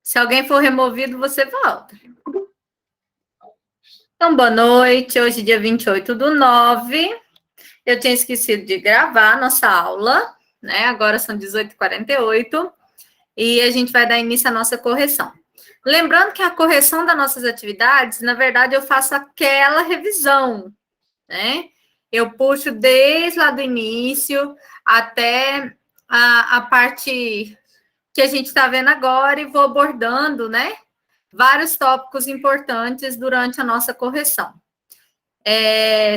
Se alguém for removido, você volta. Então, boa noite. Hoje, dia 28/9. Eu tinha esquecido de gravar nossa aula, né? Agora são 18h48 e a gente vai dar início à nossa correção. Lembrando que a correção das nossas atividades, na verdade, eu faço aquela revisão, né? Eu puxo desde lá do início até a parte que a gente está vendo agora e vou abordando, né? Vários tópicos importantes durante a nossa correção.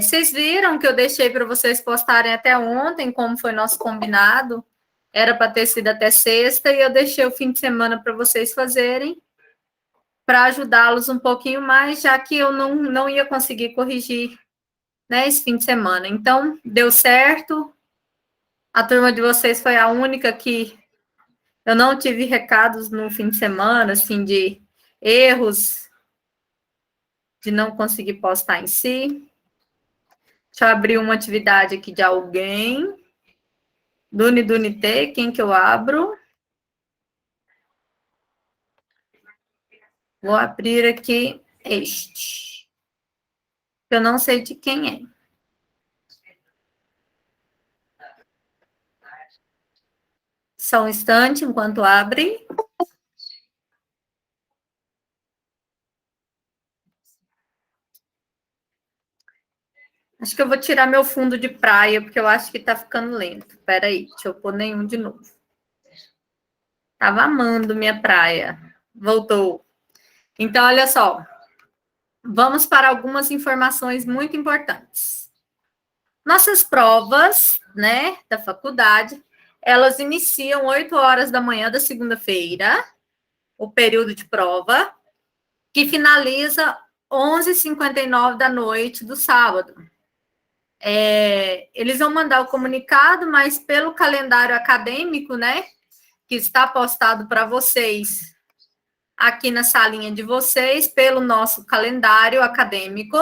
Vocês viram que eu deixei para vocês postarem até ontem, como foi nosso combinado. Era para ter sido até sexta, e eu deixei o fim de semana para vocês fazerem, para ajudá-los um pouquinho mais, já que eu não ia conseguir corrigir, né, esse fim de semana. Então, deu certo. A turma de vocês foi a única que eu não tive recados no fim de semana, assim, de erros, de não conseguir postar em si. Deixa eu abrir uma atividade aqui de alguém. Dunite, quem que eu abro? Vou abrir aqui este. Eu não sei de quem é. Só um instante enquanto abre. Acho que eu vou tirar meu fundo de praia, porque eu acho que tá ficando lento. Espera aí, deixa eu pôr nenhum de novo. Tava amando minha praia. Voltou. Então, olha só. Vamos para algumas informações muito importantes. Nossas provas, né, da faculdade, elas iniciam 8 horas da manhã da segunda-feira, o período de prova, que finaliza 11h59 da noite do sábado. Eles vão mandar o comunicado, mas pelo calendário acadêmico, né, que está postado para vocês aqui na salinha de vocês, pelo nosso calendário acadêmico,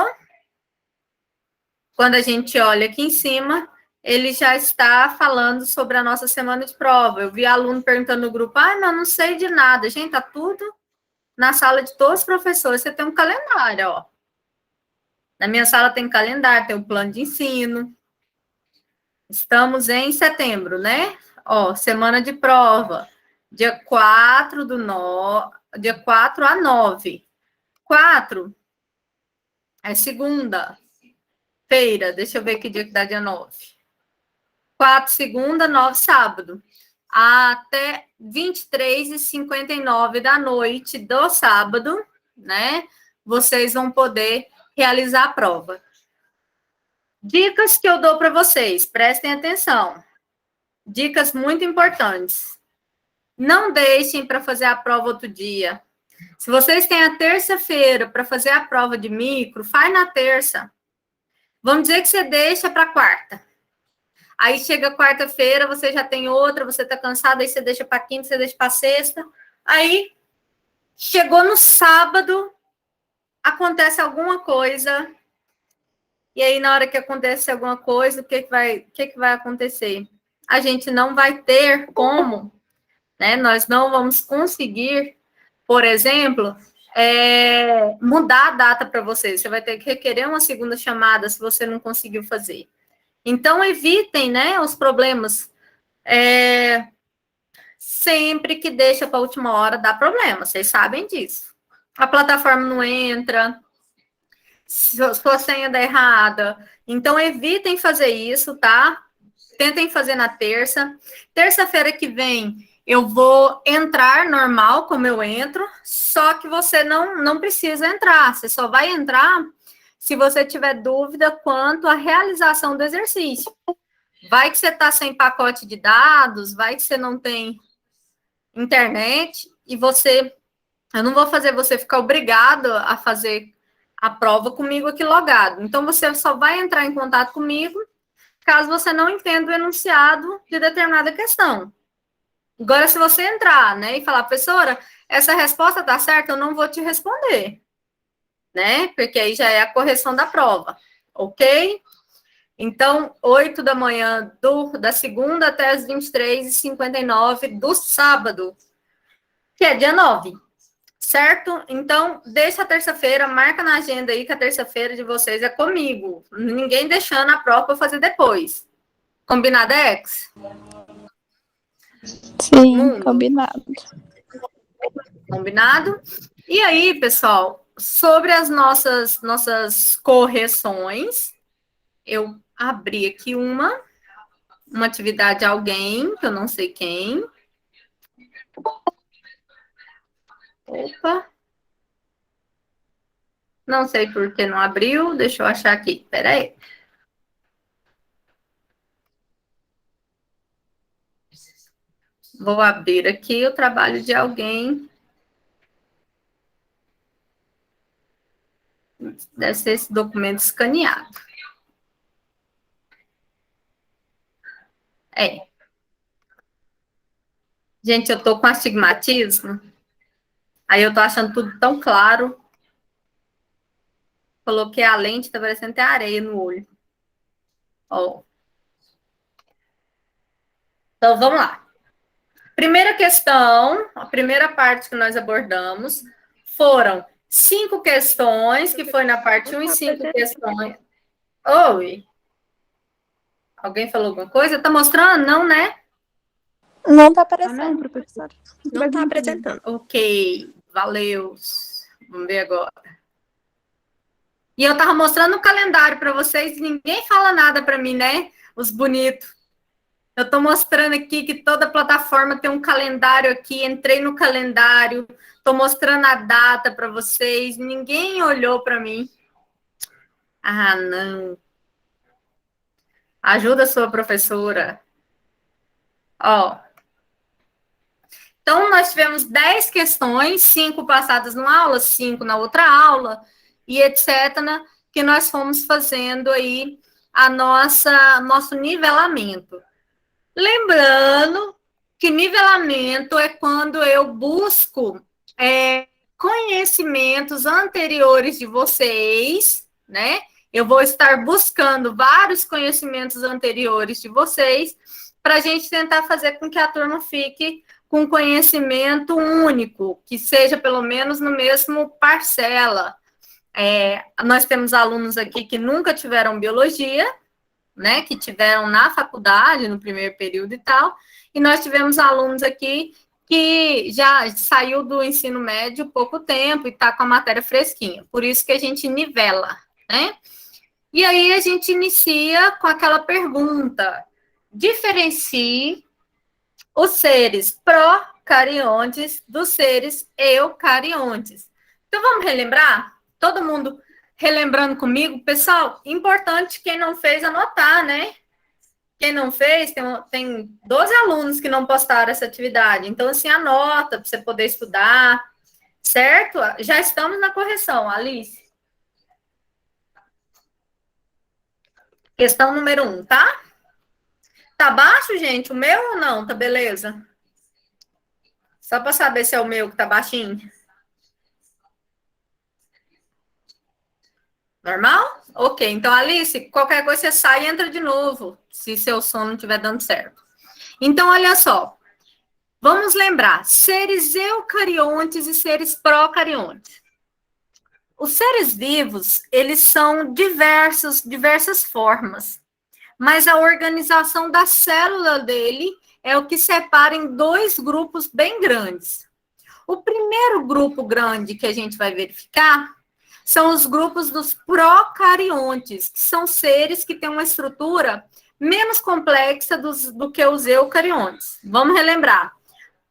quando a gente olha aqui em cima, ele já está falando sobre a nossa semana de prova. Eu vi aluno perguntando no grupo, mas eu não sei de nada. Gente, tá tudo na sala de todos os professores. Você tem um calendário, ó. Na minha sala tem calendário, tem o plano de ensino. Estamos em setembro, né? Ó, semana de prova. Dia 4 dia 4 a 9. 4 é segunda-feira. Deixa eu ver que dia que dá dia 9. 4 segunda, 9 sábado. Até 23h59 da noite do sábado, né? Vocês vão poder realizar a prova. Dicas que eu dou para vocês, prestem atenção. Dicas muito importantes. Não deixem para fazer a prova outro dia. Se vocês têm a terça-feira para fazer a prova de micro, faz na terça. Vamos dizer que você deixa para quarta. Aí chega quarta-feira, você já tem outra, você está cansado, aí você deixa para quinta, você deixa para sexta. Aí chegou no sábado, acontece alguma coisa. E aí, na hora que acontece alguma coisa, o que vai acontecer? A gente não vai ter como, né? Nós não vamos conseguir, por exemplo, mudar a data para você. Você vai ter que requerer uma segunda chamada se você não conseguiu fazer. Então, evitem, né, os problemas. Sempre que deixa para a última hora dá problema, vocês sabem disso. A plataforma não entra, sua senha dá errada. Então, evitem fazer isso, tá? Tentem fazer na terça. Terça-feira que vem, eu vou entrar normal, como eu entro, só que você não precisa entrar. Você só vai entrar se você tiver dúvida quanto à realização do exercício. Vai que você está sem pacote de dados, vai que você não tem internet e eu não vou fazer você ficar obrigado a fazer a prova comigo aqui logado. Então, você só vai entrar em contato comigo caso você não entenda o enunciado de determinada questão. Agora, se você entrar, né, e falar, professora, essa resposta está certa, eu não vou te responder, né, porque aí já é a correção da prova, ok? Então, 8 da manhã da segunda até as 23h59 do sábado, que é dia 9. Certo? Então, deixa a terça-feira, marca na agenda aí que a terça-feira de vocês é comigo. Ninguém deixando a prova para fazer depois. Combinado, Ex? Sim, combinado. Combinado? E aí, pessoal, sobre as nossas correções, eu abri aqui uma atividade de alguém, que eu não sei quem. Opa. Não sei por que não abriu, deixa eu achar aqui, peraí. Vou abrir aqui o trabalho de alguém. Deve ser esse documento escaneado. É. Gente, eu tô com astigmatismo. Aí eu tô achando tudo tão claro. Coloquei a lente, tá parecendo até areia no olho. Ó. Então, vamos lá. Primeira questão, a primeira parte que nós abordamos foram 5 questões, que foi na parte 1 e 5 questões. Oi. Alguém falou alguma coisa? Tá mostrando? Não, né? Não tá aparecendo, professor. Não tá apresentando. Ok, valeu. Vamos ver agora. E eu tava mostrando o calendário para vocês, ninguém fala nada para mim, né? Os bonitos. Eu tô mostrando aqui que toda plataforma tem um calendário aqui, entrei no calendário, tô mostrando a data para vocês, ninguém olhou para mim. Ah, não. Ajuda a sua professora. Ó. Então, nós tivemos 10 questões, 5 passadas numa aula, 5 na outra aula, e etc., né, que nós fomos fazendo aí nosso nivelamento. Lembrando que nivelamento é quando eu busco conhecimentos anteriores de vocês, né? Eu vou estar buscando vários conhecimentos anteriores de vocês para a gente tentar fazer com que a turma fique com conhecimento único, que seja pelo menos no mesmo parcela. Nós temos alunos aqui que nunca tiveram biologia, né, que tiveram na faculdade, no primeiro período e tal, e nós tivemos alunos aqui que já saiu do ensino médio há pouco tempo e está com a matéria fresquinha, por isso que a gente nivela, né? E aí a gente inicia com aquela pergunta: diferencie os seres procariontes dos seres eucariontes. Então, vamos relembrar? Todo mundo relembrando comigo? Pessoal, importante quem não fez anotar, né? Quem não fez, tem 12 alunos que não postaram essa atividade. Então, assim, anota para você poder estudar, certo? Já estamos na correção, Alice. Questão número 1, tá? Tá baixo, gente? O meu ou não? Tá beleza? Só para saber se é o meu que tá baixinho. Normal? Ok. Então, Alice, qualquer coisa você sai e entra de novo, se seu som não estiver dando certo. Então, olha só. Vamos lembrar, seres eucariontes e seres procariontes. Os seres vivos, eles são diversas formas, mas a organização da célula dele é o que separa em 2 grupos bem grandes. O primeiro grupo grande que a gente vai verificar são os grupos dos procariontes, que são seres que têm uma estrutura menos complexa do que os eucariontes. Vamos relembrar.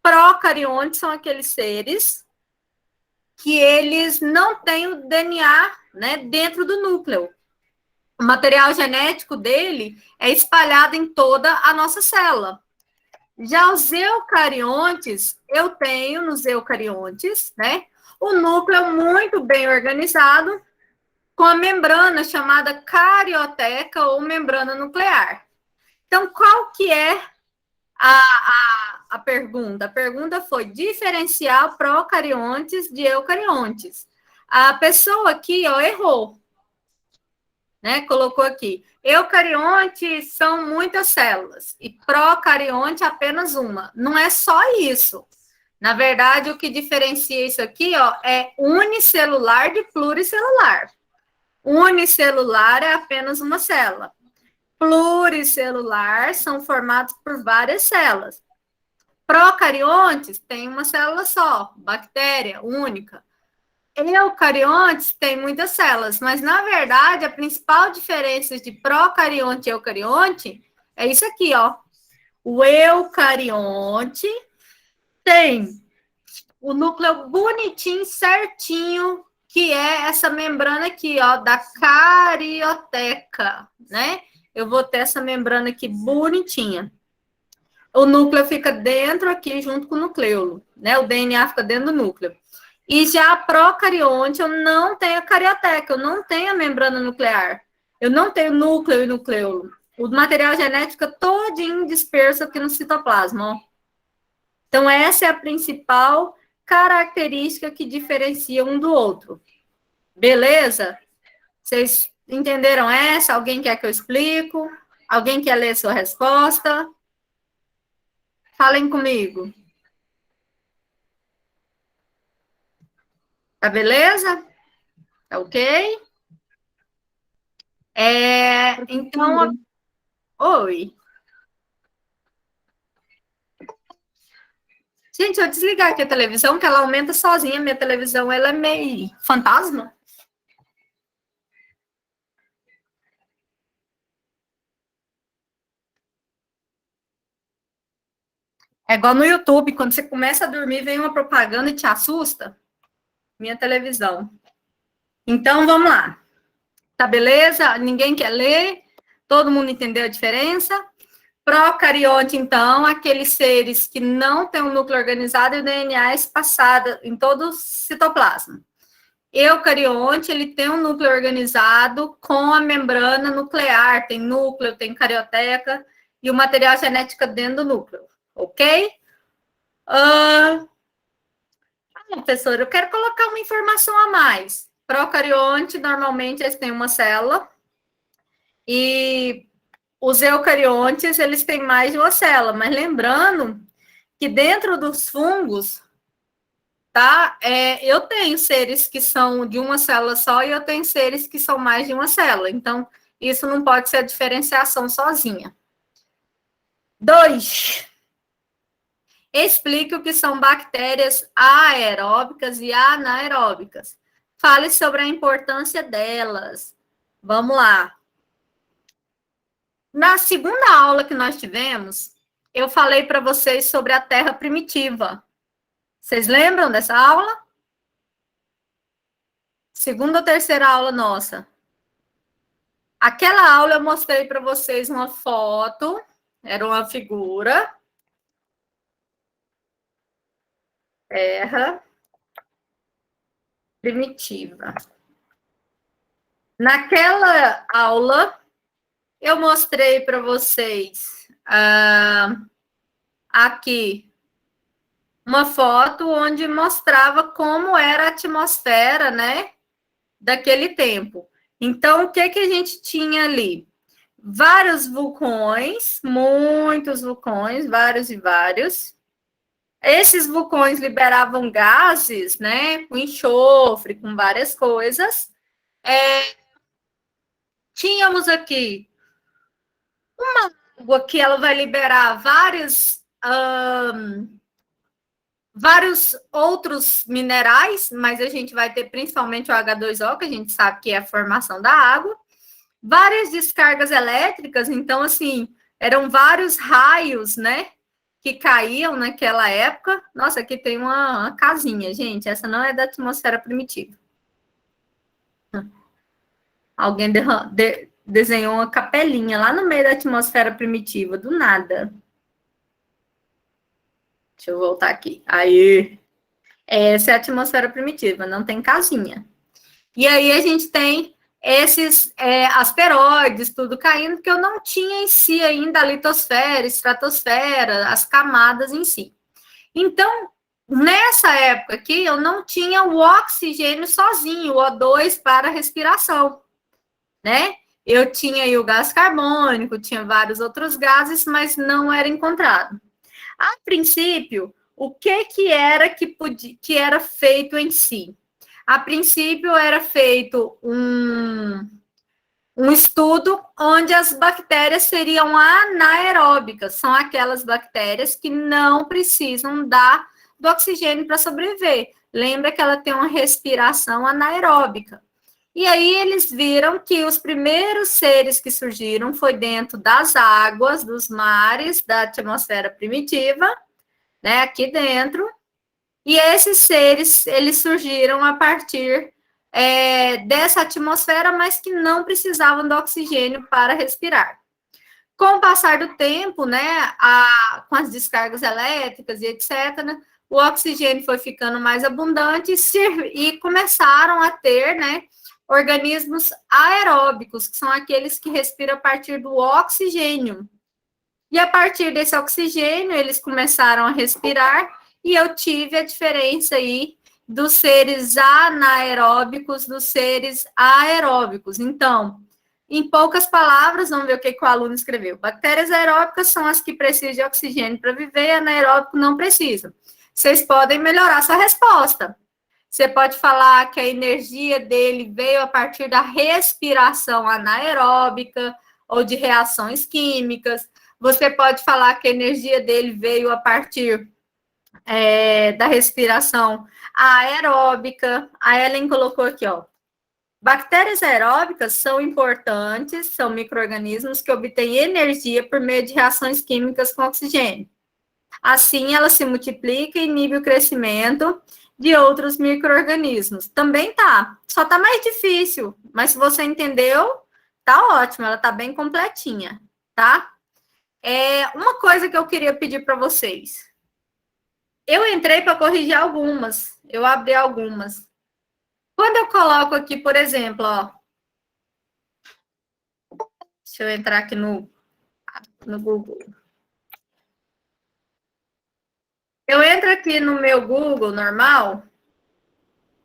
Procariontes são aqueles seres que eles não têm o DNA, né, dentro do núcleo. O material genético dele é espalhado em toda a nossa célula. Já os eucariontes, eu tenho nos eucariontes, né, o núcleo muito bem organizado, com a membrana chamada carioteca ou membrana nuclear. Então, qual que é a pergunta? A pergunta foi diferenciar procariontes de eucariontes. A pessoa aqui, ó, errou, né? Colocou aqui, eucariontes são muitas células e procarionte apenas uma. Não é só isso, Na verdade, o que diferencia isso aqui, ó, é unicelular de pluricelular. Unicelular é apenas uma célula. Pluricelular são formados por várias células. Procariontes tem uma célula só, bactéria única. Eucariontes tem muitas células, mas na verdade a principal diferença de procarionte e eucarionte é isso aqui, ó. O eucarionte tem o núcleo bonitinho, certinho, que é essa membrana aqui, ó, da carioteca, né? Eu vou ter essa membrana aqui bonitinha. O núcleo fica dentro aqui, junto com o nucleolo, né? O DNA fica dentro do núcleo. E já a procarionte, eu não tenho a carioteca, eu não tenho a membrana nuclear. Eu não tenho núcleo e nucleolo. O material genético todinho disperso aqui no citoplasma, ó. Então, essa é a principal característica que diferencia um do outro. Beleza? Vocês entenderam essa? Alguém quer que eu explico? Alguém quer ler sua resposta? Falem comigo. Tá beleza? Tá ok? Então, oi. Gente, eu desligar aqui a televisão, que ela aumenta sozinha. Minha televisão, ela é meio fantasma. É igual no YouTube, quando você começa a dormir, vem uma propaganda e te assusta. Minha televisão. Então, vamos lá. Tá beleza? Ninguém quer ler? Todo mundo entendeu a diferença? Procarionte, então, aqueles seres que não têm um núcleo organizado e o DNA espaçado em todo o citoplasma. Eucarionte, ele tem um núcleo organizado com a membrana nuclear, tem núcleo, tem carioteca e o material genético dentro do núcleo, ok? Professor, eu quero colocar uma informação a mais. Procarionte, normalmente, eles têm uma célula e os eucariontes, eles têm mais de uma célula, mas lembrando que dentro dos fungos, tá? Eu tenho seres que são de uma célula só e eu tenho seres que são mais de uma célula. Então, isso não pode ser a diferenciação sozinha. 2. Explique o que são bactérias aeróbicas e anaeróbicas. Fale sobre a importância delas. Vamos lá. Na segunda aula que nós tivemos, eu falei para vocês sobre a Terra primitiva. Vocês lembram dessa aula? Segunda ou terceira aula nossa. Aquela aula eu mostrei para vocês uma foto, era uma figura. Terra primitiva. Naquela aula, eu mostrei para vocês aqui uma foto onde mostrava como era a atmosfera, né, daquele tempo. Então, o que que a gente tinha ali? Vários vulcões, muitos vulcões, vários e vários. Esses vulcões liberavam gases, né, com enxofre, com várias coisas. Tínhamos aqui uma água que ela vai liberar vários outros minerais, mas a gente vai ter principalmente o H2O, que a gente sabe que é a formação da água. Várias descargas elétricas, então, assim, eram vários raios, né, que caíam naquela época. Nossa, aqui tem uma casinha, gente, essa não é da atmosfera primitiva. Alguém desenhou uma capelinha lá no meio da atmosfera primitiva, do nada. Deixa eu voltar aqui. Aí, essa é a atmosfera primitiva, não tem casinha. E aí a gente tem esses asteroides, tudo caindo, que eu não tinha em si ainda a litosfera, estratosfera, as camadas em si. Então, nessa época aqui, eu não tinha o oxigênio sozinho, o O2 para respiração, né? Eu tinha aí o gás carbônico, tinha vários outros gases, mas não era encontrado. A princípio, o que era que era feito em si? A princípio, era feito um estudo onde as bactérias seriam anaeróbicas, são aquelas bactérias que não precisam do oxigênio para sobreviver. Lembra que ela tem uma respiração anaeróbica. E aí eles viram que os primeiros seres que surgiram foi dentro das águas, dos mares, da atmosfera primitiva, né, aqui dentro. E esses seres, eles surgiram a partir dessa atmosfera, mas que não precisavam do oxigênio para respirar. Com o passar do tempo, né, com as descargas elétricas e etc., né, o oxigênio foi ficando mais abundante e começaram a ter, né, organismos aeróbicos, que são aqueles que respiram a partir do oxigênio. E a partir desse oxigênio, eles começaram a respirar, e eu tive a diferença aí dos seres anaeróbicos dos seres aeróbicos. Então, em poucas palavras, vamos ver o que o aluno escreveu. Bactérias aeróbicas são as que precisam de oxigênio para viver, e anaeróbico não precisam. Vocês podem melhorar sua resposta. Você pode falar que a energia dele veio a partir da respiração anaeróbica ou de reações químicas. Você pode falar que a energia dele veio a partir da respiração aeróbica. A Ellen colocou aqui, ó. Bactérias aeróbicas são importantes, são micro-organismos que obtêm energia por meio de reações químicas com oxigênio. Assim, ela se multiplica e inibe o crescimento de outros micro-organismos. Também tá, só tá mais difícil, mas se você entendeu, tá ótimo, ela tá bem completinha, tá? Uma coisa que eu queria pedir para vocês. Eu entrei para corrigir algumas, eu abri algumas. Quando eu coloco aqui, por exemplo, ó, deixa eu entrar aqui no Google. Eu entro aqui no meu Google normal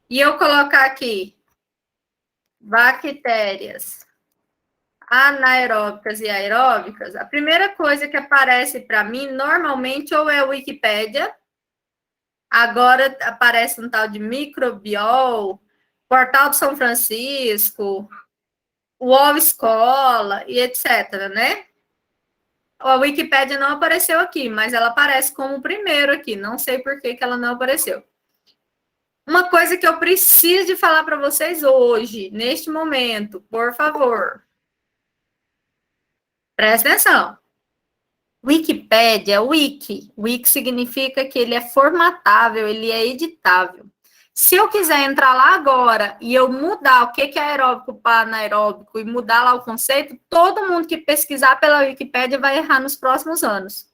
e eu colocar aqui bactérias anaeróbicas e aeróbicas, a primeira coisa que aparece para mim normalmente ou é o Wikipédia, agora aparece um tal de Microbiol, Portal de São Francisco, UOL Escola e etc, né? A Wikipédia não apareceu aqui, mas ela aparece como o primeiro aqui. Não sei por que ela não apareceu. Uma coisa que eu preciso de falar para vocês hoje, neste momento, por favor. Presta atenção. Wikipédia, wiki significa que ele é formatável, ele é editável. Se eu quiser entrar lá agora e eu mudar o que é aeróbico para anaeróbico e mudar lá o conceito, todo mundo que pesquisar pela Wikipédia vai errar nos próximos anos.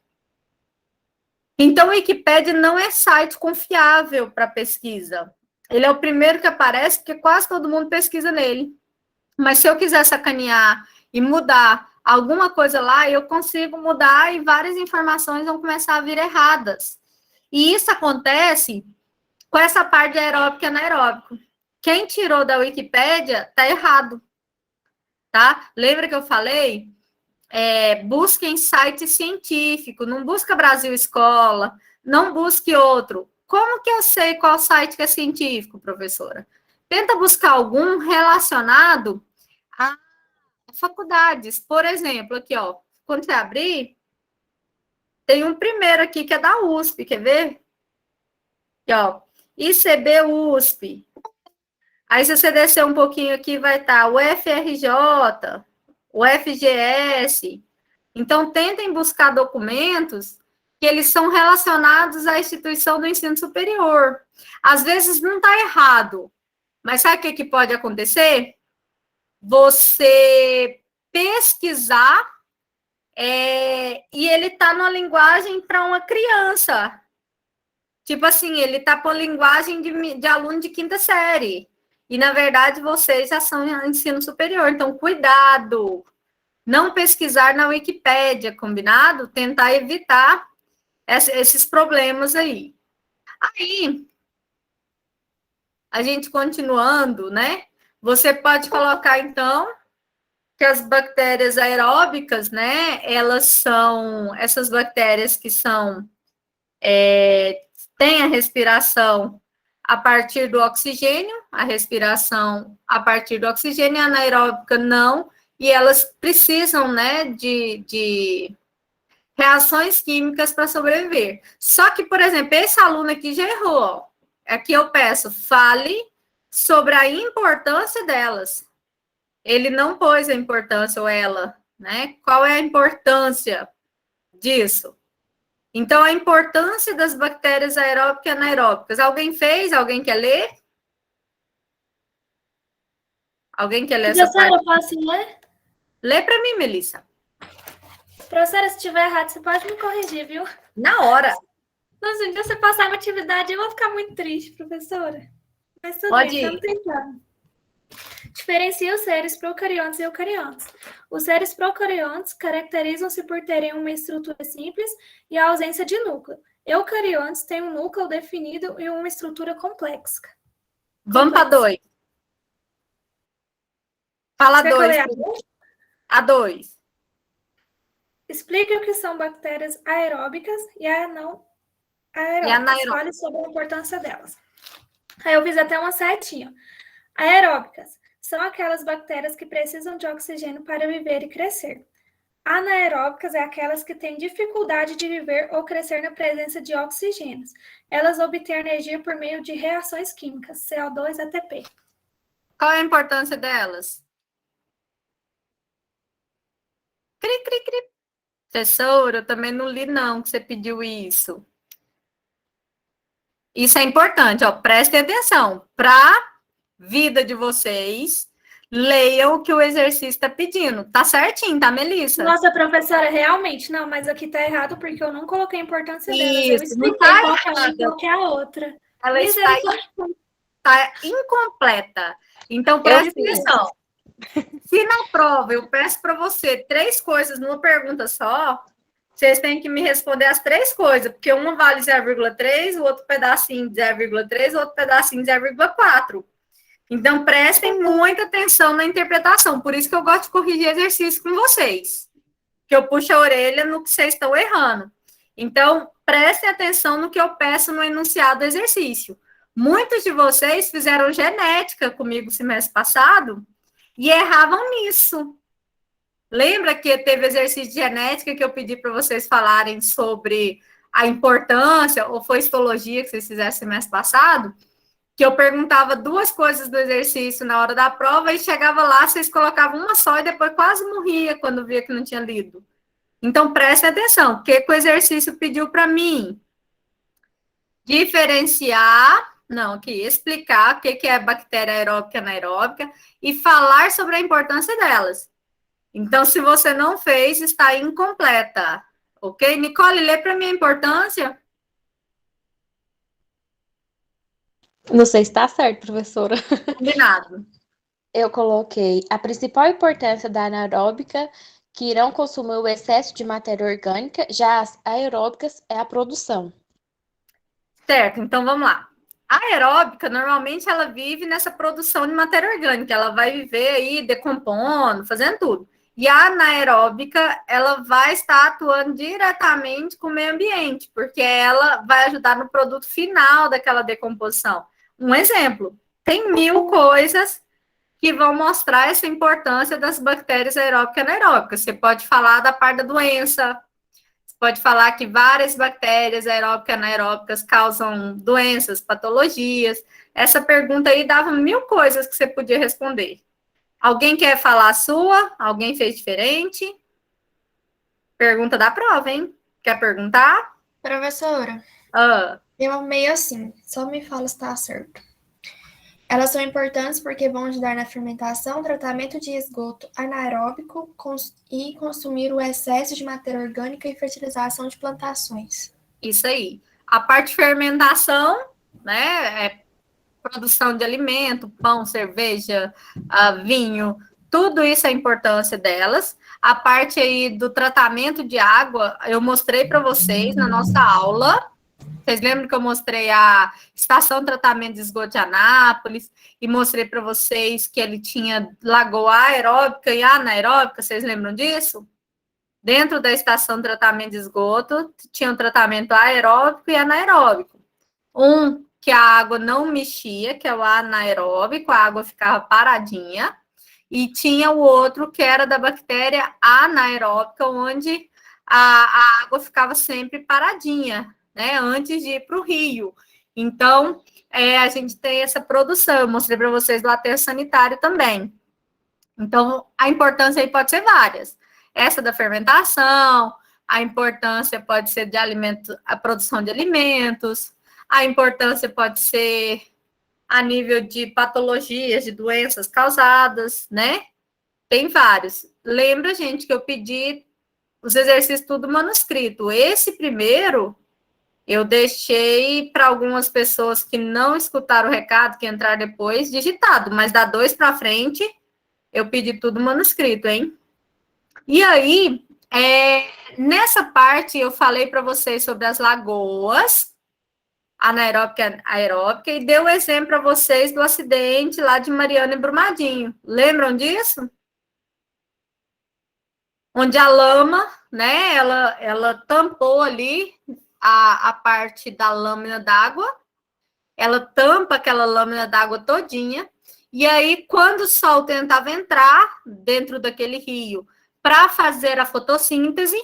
Então, o Wikipédia não é site confiável para pesquisa. Ele é o primeiro que aparece, porque quase todo mundo pesquisa nele. Mas se eu quiser sacanear e mudar alguma coisa lá, eu consigo mudar e várias informações vão começar a vir erradas. E isso acontece com essa parte de aeróbico e anaeróbico. Quem tirou da Wikipédia está errado, tá? Lembra que eu falei? Busque em site científico, não busca Brasil Escola, não busque outro. Como que eu sei qual site que é científico, professora? Tenta buscar algum relacionado a faculdades. Por exemplo, aqui, ó, quando você abrir, tem um primeiro aqui que é da USP, quer ver? Aqui, ó, ICB USP. Aí, se você descer um pouquinho aqui, vai estar o FRJ, o FGS. Então, tentem buscar documentos que eles são relacionados à instituição do ensino superior. Às vezes, não está errado, mas sabe o que pode acontecer? Você pesquisar e ele está numa linguagem para uma criança. Tipo assim, ele está com linguagem de aluno de quinta série. E, na verdade, vocês já são em ensino superior. Então, cuidado. Não pesquisar na Wikipédia, combinado? Tentar evitar esses problemas aí. Aí, a gente continuando, né? Você pode colocar, então, que as bactérias aeróbicas, né? Elas são essas bactérias que são tem a respiração a partir do oxigênio, a respiração a partir do oxigênio, a anaeróbica não, e elas precisam, né, de reações químicas para sobreviver. Só que, por exemplo, esse aluno aqui já errou, ó. Aqui eu peço, fale sobre a importância delas. Ele não pôs a importância, ou ela, né? Qual é a importância disso? Então, a importância das bactérias aeróbicas e anaeróbicas. Alguém fez? Alguém quer ler? Alguém quer ler essa parte? Professora, eu posso ler? Lê para mim, Melissa. Professora, se estiver errado, você pode me corrigir, viu? Na hora. Nossa, se você passar uma atividade, eu vou ficar muito triste, professora. Mas tudo Pode bem, ir. estamos tentando. Diferencia os seres procariontes e eucariontes. Os seres procariontes caracterizam-se por terem uma estrutura simples e a ausência de núcleo. Eucariontes têm um núcleo definido e uma estrutura complexa. Vamos para 2. Fala Quer que eu 2. leia A 2. Explique o que são bactérias aeróbicas e não aeróbicas. anaeróbicas. Fale sobre a importância delas. Aí eu fiz até uma setinha. Aeróbicas são aquelas bactérias que precisam de oxigênio para viver e crescer. Anaeróbicas é aquelas que têm dificuldade de viver ou crescer na presença de oxigênios. Elas obtêm energia por meio de reações químicas, CO2 ATP. Qual é a importância delas? Cri, cri, cri. Professora, eu também não li não que você pediu isso. Isso é importante, ó, prestem atenção. Para vida de vocês, leiam o que o exercício está pedindo. Tá certinho, tá, Melissa? Nossa, professora, realmente, não, mas aqui tá errado porque eu não coloquei a importância delas. Eu Isso, expliquei não tá qual que é uma e errado. qual que é a outra. Ela está incompleta. Então, preste atenção. Se na prova eu peço para você 3 coisas numa pergunta só, vocês têm que me responder as 3 coisas, porque uma vale 0,3, o outro pedacinho de 0,3, o outro pedacinho de 0,4. Então, prestem muita atenção na interpretação. Por isso que eu gosto de corrigir exercício com vocês. Que eu puxo a orelha no que vocês estão errando. Então, prestem atenção no que eu peço no enunciado do exercício. Muitos de vocês fizeram genética comigo semestre passado e erravam nisso. Lembra que teve exercício de genética que eu pedi para vocês falarem sobre a importância, ou foi histologia que vocês fizeram semestre passado? Que eu perguntava 2 coisas do exercício na hora da prova e chegava lá, vocês colocavam uma só e depois quase morria quando via que não tinha lido. Então, prestem atenção, porque o exercício pediu para mim diferenciar, não, aqui, explicar o que é bactéria aeróbica e anaeróbica e falar sobre a importância delas. Então, se você não fez, está incompleta, ok? Nicole, lê para mim a importância. Não sei se está certo, professora. Combinado. Eu coloquei a principal importância da anaeróbica, que irão consumir o excesso de matéria orgânica, já as aeróbicas é a produção. Certo, então vamos lá. A aeróbica, normalmente, ela vive nessa produção de matéria orgânica, ela vai viver aí decompondo, fazendo tudo. E a anaeróbica, ela vai estar atuando diretamente com o meio ambiente, porque ela vai ajudar no produto final daquela decomposição. Um exemplo, tem 1000 coisas que vão mostrar essa importância das bactérias aeróbicas e anaeróbicas. Você pode falar da parte da doença, você pode falar que várias bactérias aeróbicas e anaeróbicas causam doenças, patologias. Essa pergunta aí dava 1000 coisas que você podia responder. Alguém quer falar a sua? Alguém fez diferente? Pergunta da prova, hein? Quer perguntar? Professora, Ah, eu meio assim, só me fala se está certo. Elas são importantes porque vão ajudar na fermentação, tratamento de esgoto anaeróbico e consumir o excesso de matéria orgânica e fertilização de plantações. isso aí. A parte de fermentação, né, é produção de alimento, pão, cerveja, vinho, tudo isso é a importância delas. A parte aí do tratamento de água, eu mostrei para vocês na nossa aula. Vocês lembram que eu mostrei a estação de tratamento de esgoto de Anápolis e mostrei para vocês que ele tinha lagoa aeróbica e anaeróbica? Vocês lembram disso? Dentro da estação de tratamento de esgoto, tinha um tratamento aeróbico e anaeróbico. Um que a água não mexia, que é o anaeróbico, a água ficava paradinha. E tinha o outro que era da bactéria anaeróbica, onde a água ficava sempre paradinha, né? Antes de ir para o rio. Então, a gente tem essa produção. Eu mostrei para vocês do aterro sanitário também. Então, a importância aí pode ser várias. Essa da fermentação, a importância pode ser de alimento, a produção de alimentos, a importância pode ser a nível de patologias, de doenças causadas, né? Tem vários. Lembra, gente, que eu pedi os exercícios tudo manuscrito. Esse primeiro, eu deixei para algumas pessoas que não escutaram o recado, que entraram depois, digitado, mas da 2 para frente, eu pedi tudo manuscrito, hein? E aí, nessa parte, eu falei para vocês sobre as lagoas, anaeróbica, aeróbica, e dei o exemplo para vocês do acidente lá de Mariana e Brumadinho. Lembram disso? Onde a lama, né, ela tampou ali a parte da lâmina d'água, ela tampa aquela lâmina d'água todinha, e aí, quando o sol tentava entrar dentro daquele rio para fazer a fotossíntese,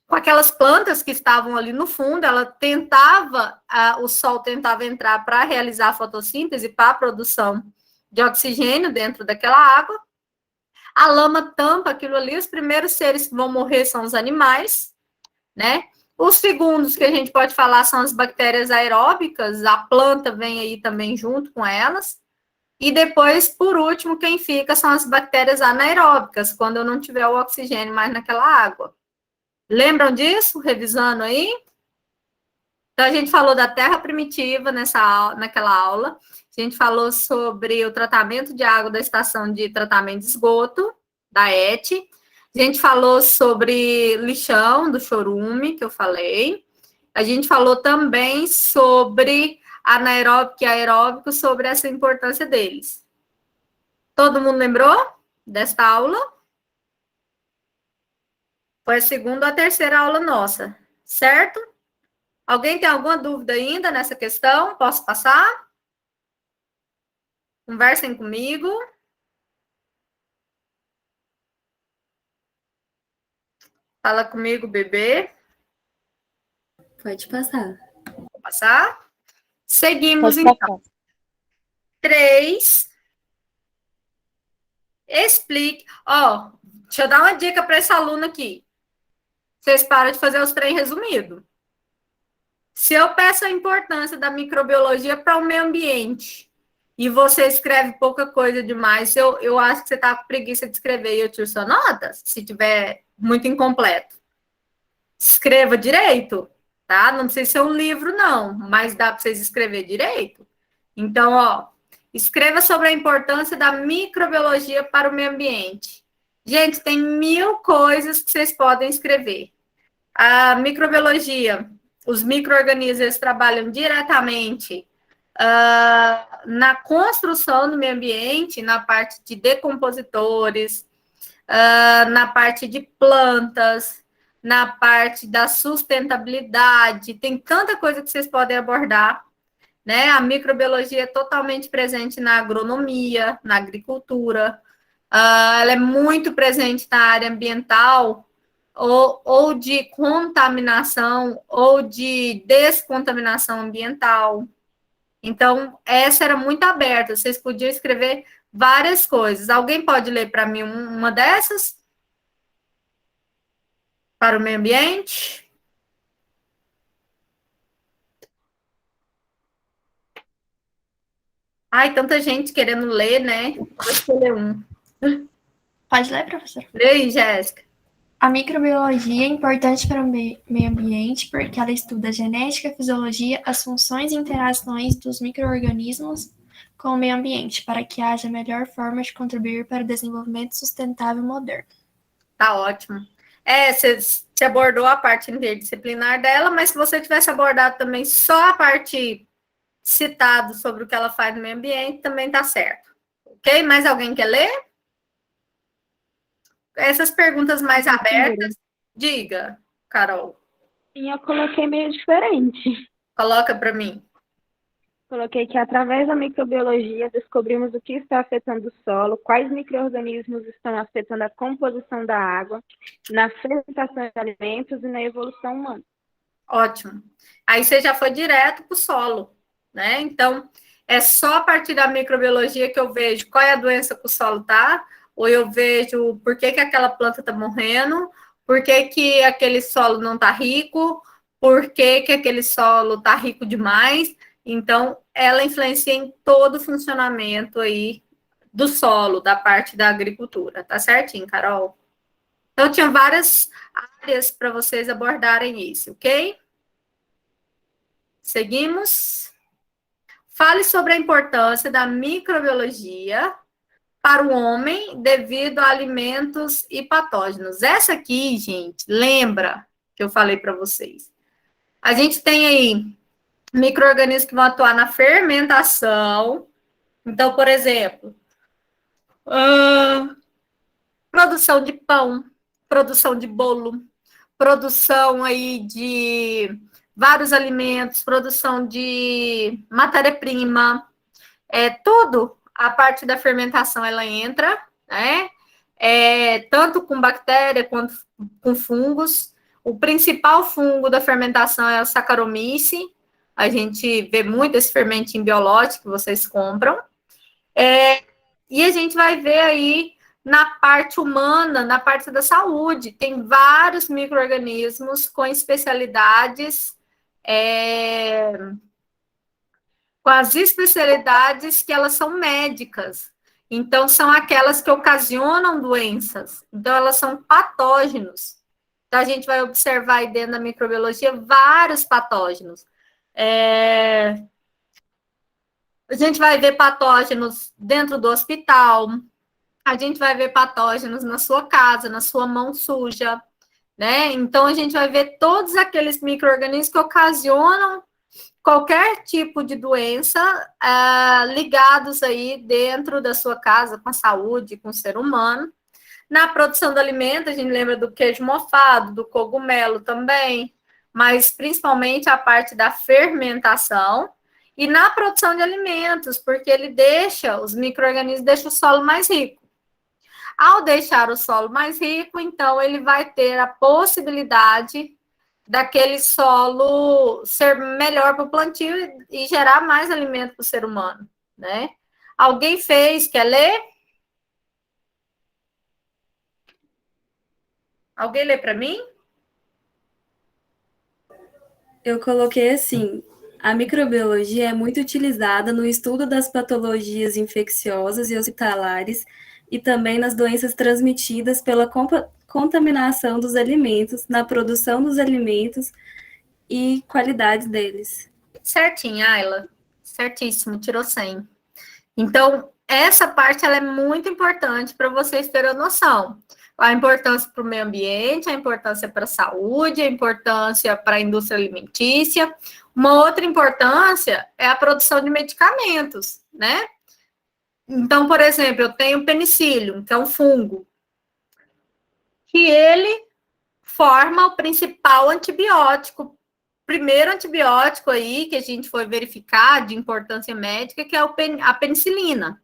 com aquelas plantas que estavam ali no fundo, ela tentava, o sol tentava entrar para realizar a fotossíntese, para a produção de oxigênio dentro daquela água. A lama tampa aquilo ali, os primeiros seres que vão morrer são os animais, né? Os segundos que a gente pode falar são as bactérias aeróbicas, a planta vem aí também junto com elas. E depois, por último, quem fica são as bactérias anaeróbicas, quando eu não tiver o oxigênio mais naquela água. Lembram disso? Revisando aí? Então, a gente falou da terra primitiva naquela aula. A gente falou sobre o tratamento de água da estação de tratamento de esgoto, da ET. A gente falou sobre lixão, do chorume, que eu falei. A gente falou também sobre anaeróbico e aeróbico, sobre essa importância deles. Todo mundo lembrou desta aula? Foi a segunda ou a terceira aula nossa, certo? Alguém tem alguma dúvida ainda nessa questão? Posso passar? Conversem comigo. Fala comigo, bebê. Pode passar. Vou passar? Seguimos, então. 3. Explique. Ó, deixa eu dar uma dica para esse aluno aqui. Vocês param de fazer os trem resumido. Se eu peço a importância da microbiologia para o meio ambiente e você escreve pouca coisa demais, eu acho que você está com preguiça de escrever e eu tiro sua nota, se tiver muito incompleto. Escreva direito, tá? Não precisa ser um livro, não, mas dá para vocês escrever direito. Então, ó, escreva sobre a importância da microbiologia para o meio ambiente. Gente, tem 1000 coisas que vocês podem escrever. A microbiologia, os micro-organismos, eles trabalham diretamente na construção do meio ambiente, na parte de decompositores, na parte de plantas, na parte da sustentabilidade. Tem tanta coisa que vocês podem abordar, né? A microbiologia é totalmente presente na agronomia, na agricultura, ela é muito presente na área ambiental, ou de contaminação, ou de descontaminação ambiental. Então, essa era muito aberta, vocês podiam escrever várias coisas. Alguém pode ler para mim uma dessas? Para o meio ambiente? Ai, tanta gente querendo ler, né? Vou escolher um. Pode ler, professora? Lê aí, Jéssica. A microbiologia é importante para o meio ambiente porque ela estuda a genética, a fisiologia, as funções e interações dos micro-organismos com o meio ambiente, para que haja melhor forma de contribuir para o desenvolvimento sustentável moderno. Tá ótimo. Você abordou a parte interdisciplinar dela, mas se você tivesse abordado também só a parte citada sobre o que ela faz no meio ambiente, também tá certo. Ok? Mais alguém quer ler? Essas perguntas mais abertas, diga, Carol. E eu coloquei meio diferente. Coloca para mim. Coloquei que através da microbiologia descobrimos o que está afetando o solo, quais micro-organismos estão afetando a composição da água, na fermentação de alimentos e na evolução humana. Ótimo. Aí você já foi direto para o solo, né? Então, é só a partir da microbiologia que eu vejo qual é a doença que o solo está, ou eu vejo por que aquela planta está morrendo, por que aquele solo não está rico, por que aquele solo está rico demais. Então, ela influencia em todo o funcionamento aí do solo, da parte da agricultura. Tá certinho, Carol? Então, tinha várias áreas para vocês abordarem isso, ok? Seguimos. Fale sobre a importância da microbiologia para o homem devido a alimentos e patógenos. Essa aqui, gente, lembra que eu falei para vocês. A gente tem aí micro-organismos que vão atuar na fermentação. Então, por exemplo, produção de pão, produção de bolo, produção aí de vários alimentos, produção de matéria-prima, tudo, a parte da fermentação ela entra, né? Tanto com bactéria quanto com fungos. O principal fungo da fermentação é o Saccharomyces. A gente vê muito esse fermentinho biológico que vocês compram. E a gente vai ver aí na parte humana, na parte da saúde, tem vários micro-organismos com especialidades, com as especialidades que elas são médicas. Então, são aquelas que ocasionam doenças. Então, elas são patógenos. Então, a gente vai observar aí dentro da microbiologia vários patógenos. A gente vai ver patógenos dentro do hospital, a gente vai ver patógenos na sua casa, na sua mão suja, né? Então, a gente vai ver todos aqueles micro-organismos que ocasionam qualquer tipo de doença ligados aí dentro da sua casa, com a saúde, com o ser humano. Na produção do alimento, a gente lembra do queijo mofado, do cogumelo também, mas principalmente a parte da fermentação. E na produção de alimentos, porque ele deixa, os micro-organismos deixam o solo mais rico. Ao deixar o solo mais rico, então ele vai ter a possibilidade daquele solo ser melhor para o plantio e gerar mais alimento para o ser humano, né? Alguém fez, quer ler? Alguém lê para mim? Eu coloquei assim: a microbiologia é muito utilizada no estudo das patologias infecciosas e hospitalares e também nas doenças transmitidas pela contaminação dos alimentos, na produção dos alimentos e qualidade deles. Certinho, Ayla. Certíssimo, tirou 100. Então, essa parte ela é muito importante para vocês terem a noção. A importância para o meio ambiente, a importância para a saúde, a importância para a indústria alimentícia. Uma outra importância é a produção de medicamentos, né? Então, por exemplo, eu tenho o penicillium, que é um fungo, que ele forma o principal antibiótico, primeiro antibiótico aí que a gente foi verificar de importância médica, que é a penicilina,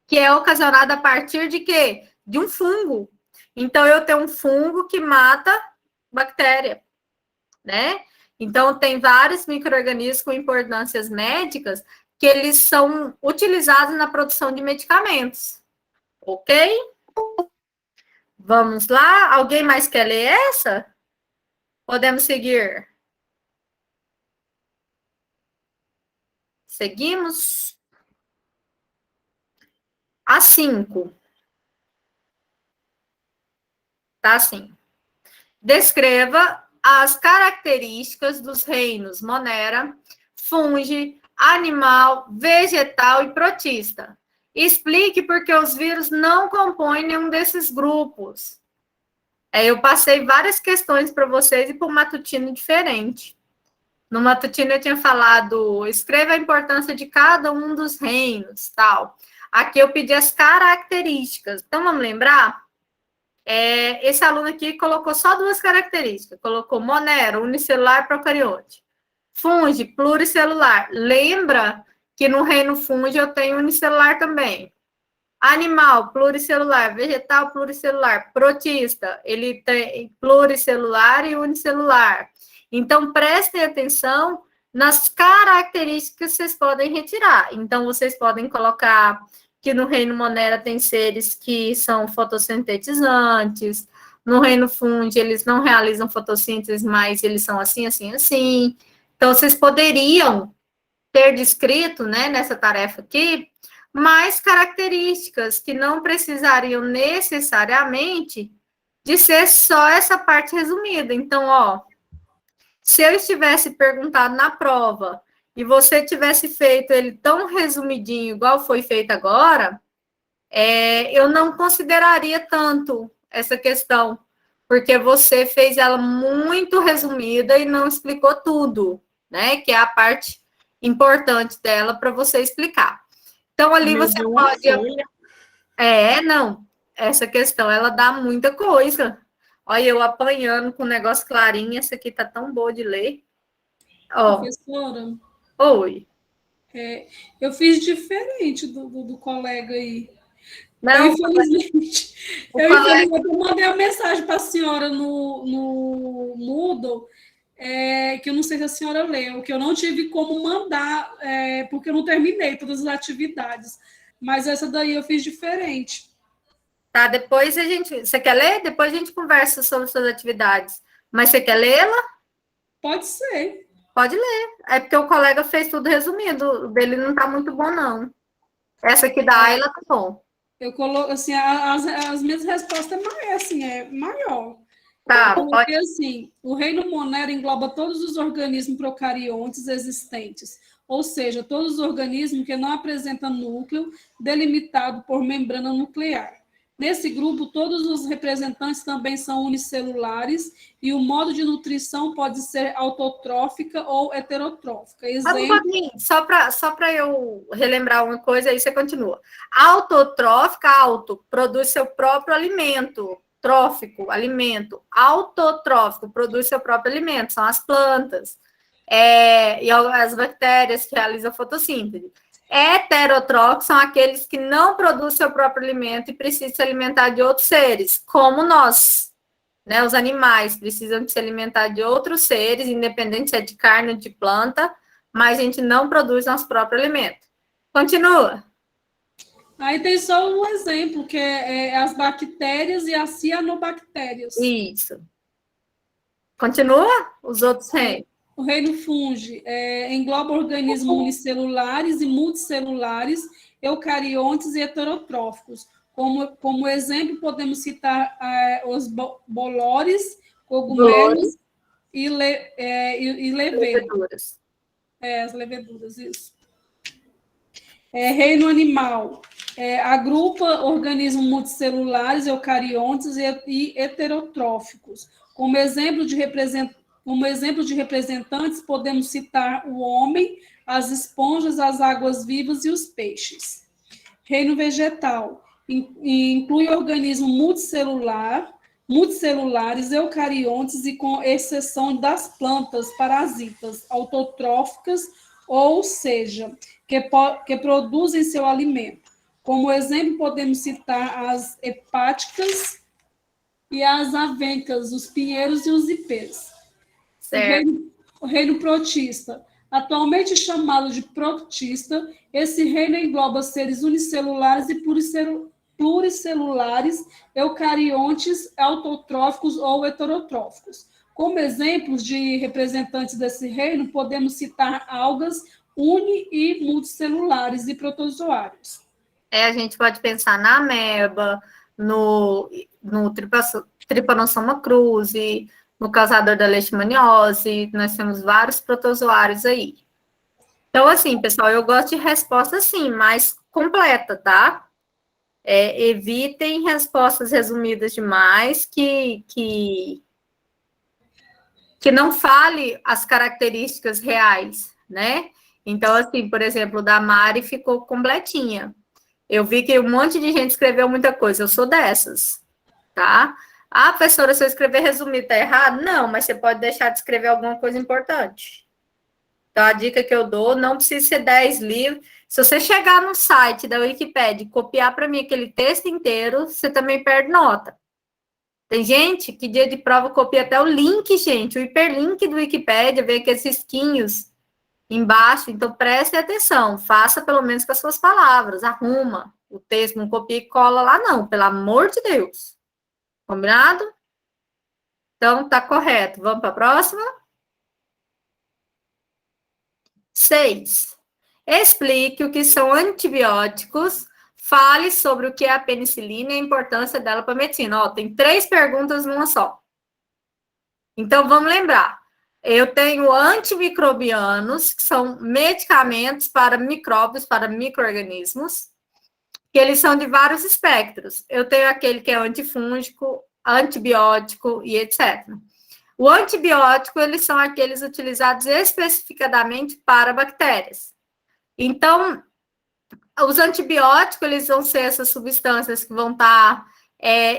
que é ocasionada a partir de quê? De um fungo. Então, eu tenho um fungo que mata bactéria, né? Então, tem vários micro-organismos com importâncias médicas que eles são utilizados na produção de medicamentos, ok? Vamos lá? Alguém mais quer ler essa? Podemos seguir? Seguimos? A 5. Tá assim. Descreva as características dos reinos Monera, fungi, animal, vegetal e protista. Explique por que os vírus não compõem nenhum desses grupos. Eu passei várias questões para vocês e para o matutino diferente. No matutino eu tinha falado, escreva a importância de cada um dos reinos, tal. Aqui eu pedi as características. Então, vamos lembrar? Esse aluno aqui colocou só 2 características. Colocou monero, unicelular, procarionte. Funge, pluricelular. Lembra que no reino funge eu tenho unicelular também. Animal, pluricelular. Vegetal, pluricelular. Protista, ele tem pluricelular e unicelular. Então, prestem atenção nas características que vocês podem retirar. Então, vocês podem colocar que no reino monera tem seres que são fotossintetizantes, no reino fungi eles não realizam fotossíntese, mas eles são assim, assim, assim. Então, vocês poderiam ter descrito, né, nessa tarefa aqui, mais características que não precisariam necessariamente de ser só essa parte resumida. Então, ó, se eu estivesse perguntado na prova e você tivesse feito ele tão resumidinho, igual foi feito agora, eu não consideraria tanto essa questão, porque você fez ela muito resumida e não explicou tudo, né? Que é a parte importante dela para você explicar. Então, ali você pode... não, essa questão, ela dá muita coisa. Olha, eu apanhando com o negócio clarinho, essa aqui tá tão boa de ler. Ó. Professora, oi. Eu fiz diferente do colega aí. Não, infelizmente, eu mandei uma mensagem para a senhora no Moodle, que eu não sei se a senhora leu, que eu não tive como mandar, porque eu não terminei todas as atividades. Mas essa daí eu fiz diferente. Tá, depois você quer ler? Depois a gente conversa sobre suas atividades. Mas você quer lê-la? Pode ser. Pode ler. É porque o colega fez tudo resumido. O dele não tá muito bom, não. Essa aqui da Ayla tá bom. Eu coloco, assim, as minhas respostas é maior. Tá, porque, assim, o reino monero engloba todos os organismos procariontes existentes, ou seja, todos os organismos que não apresentam núcleo delimitado por membrana nuclear. Nesse grupo, todos os representantes também são unicelulares e o modo de nutrição pode ser autotrófica ou heterotrófica. Exemplo... Só para eu relembrar uma coisa, aí você continua. Autotrófica, produz seu próprio alimento. Trófico, alimento. Autotrófico, produz seu próprio alimento, são as plantas. E as bactérias que realizam fotossíntese. Heterotróficos são aqueles que não produzem seu próprio alimento e precisam se alimentar de outros seres, como nós, né? Os animais precisam se alimentar de outros seres, independente se é de carne ou de planta, mas a gente não produz nosso próprio alimento. Continua. Aí tem só um exemplo, que é as bactérias e as cianobactérias. Isso. Continua? Os outros reinos. O reino fungi engloba organismos unicelulares e multicelulares, eucariontes e heterotróficos. Como exemplo, podemos citar os bolores, cogumelos e leveduras. As leveduras, isso. Reino animal. Agrupa organismos multicelulares, eucariontes e heterotróficos. Como exemplo de representantes, podemos citar o homem, as esponjas, as águas-vivas e os peixes. Reino vegetal inclui organismos multicelulares, eucariontes e com exceção das plantas parasitas autotróficas, ou seja, que produzem seu alimento. Como exemplo, podemos citar as hepáticas e as avencas, os pinheiros e os ipês. O reino protista, atualmente chamado de protista, esse reino engloba seres unicelulares e pluricelulares, eucariontes, autotróficos ou heterotróficos. Como exemplos de representantes desse reino, podemos citar algas uni- e multicelulares e protozoários. A gente pode pensar na ameba, no Trypanosoma cruzi, no causador da leishmaniose, nós temos vários protozoários aí. Então, assim, pessoal, eu gosto de resposta, assim, mais completa, tá? Evitem respostas resumidas demais, que não fale as características reais, né? Então, assim, por exemplo, da Mari ficou completinha. Eu vi que um monte de gente escreveu muita coisa, eu sou dessas. tá? Ah, professora, se eu escrever resumido, tá errado? Não, mas você pode deixar de escrever alguma coisa importante. Então, a dica que eu dou, não precisa ser 10 livros. Se você chegar no site da Wikipédia e copiar para mim aquele texto inteiro, você também perde nota. Tem gente que dia de prova copia até o link, gente, o hiperlink do Wikipédia, vê aqueles risquinhos embaixo. Então, preste atenção, faça pelo menos com as suas palavras, arruma o texto, não copia e cola lá, não, pelo amor de Deus. Combinado? Então, tá correto. Vamos para a próxima? 6. Explique o que são antibióticos, fale sobre o que é a penicilina e a importância dela para a medicina. Ó, tem 3 perguntas numa só. Então, vamos lembrar. Eu tenho antimicrobianos, que são medicamentos para micróbios, para micro-organismos, que eles são de vários espectros. Eu tenho aquele que é antifúngico, antibiótico e etc. O antibiótico, eles são aqueles utilizados especificadamente para bactérias. Então, os antibióticos, eles vão ser essas substâncias que vão estar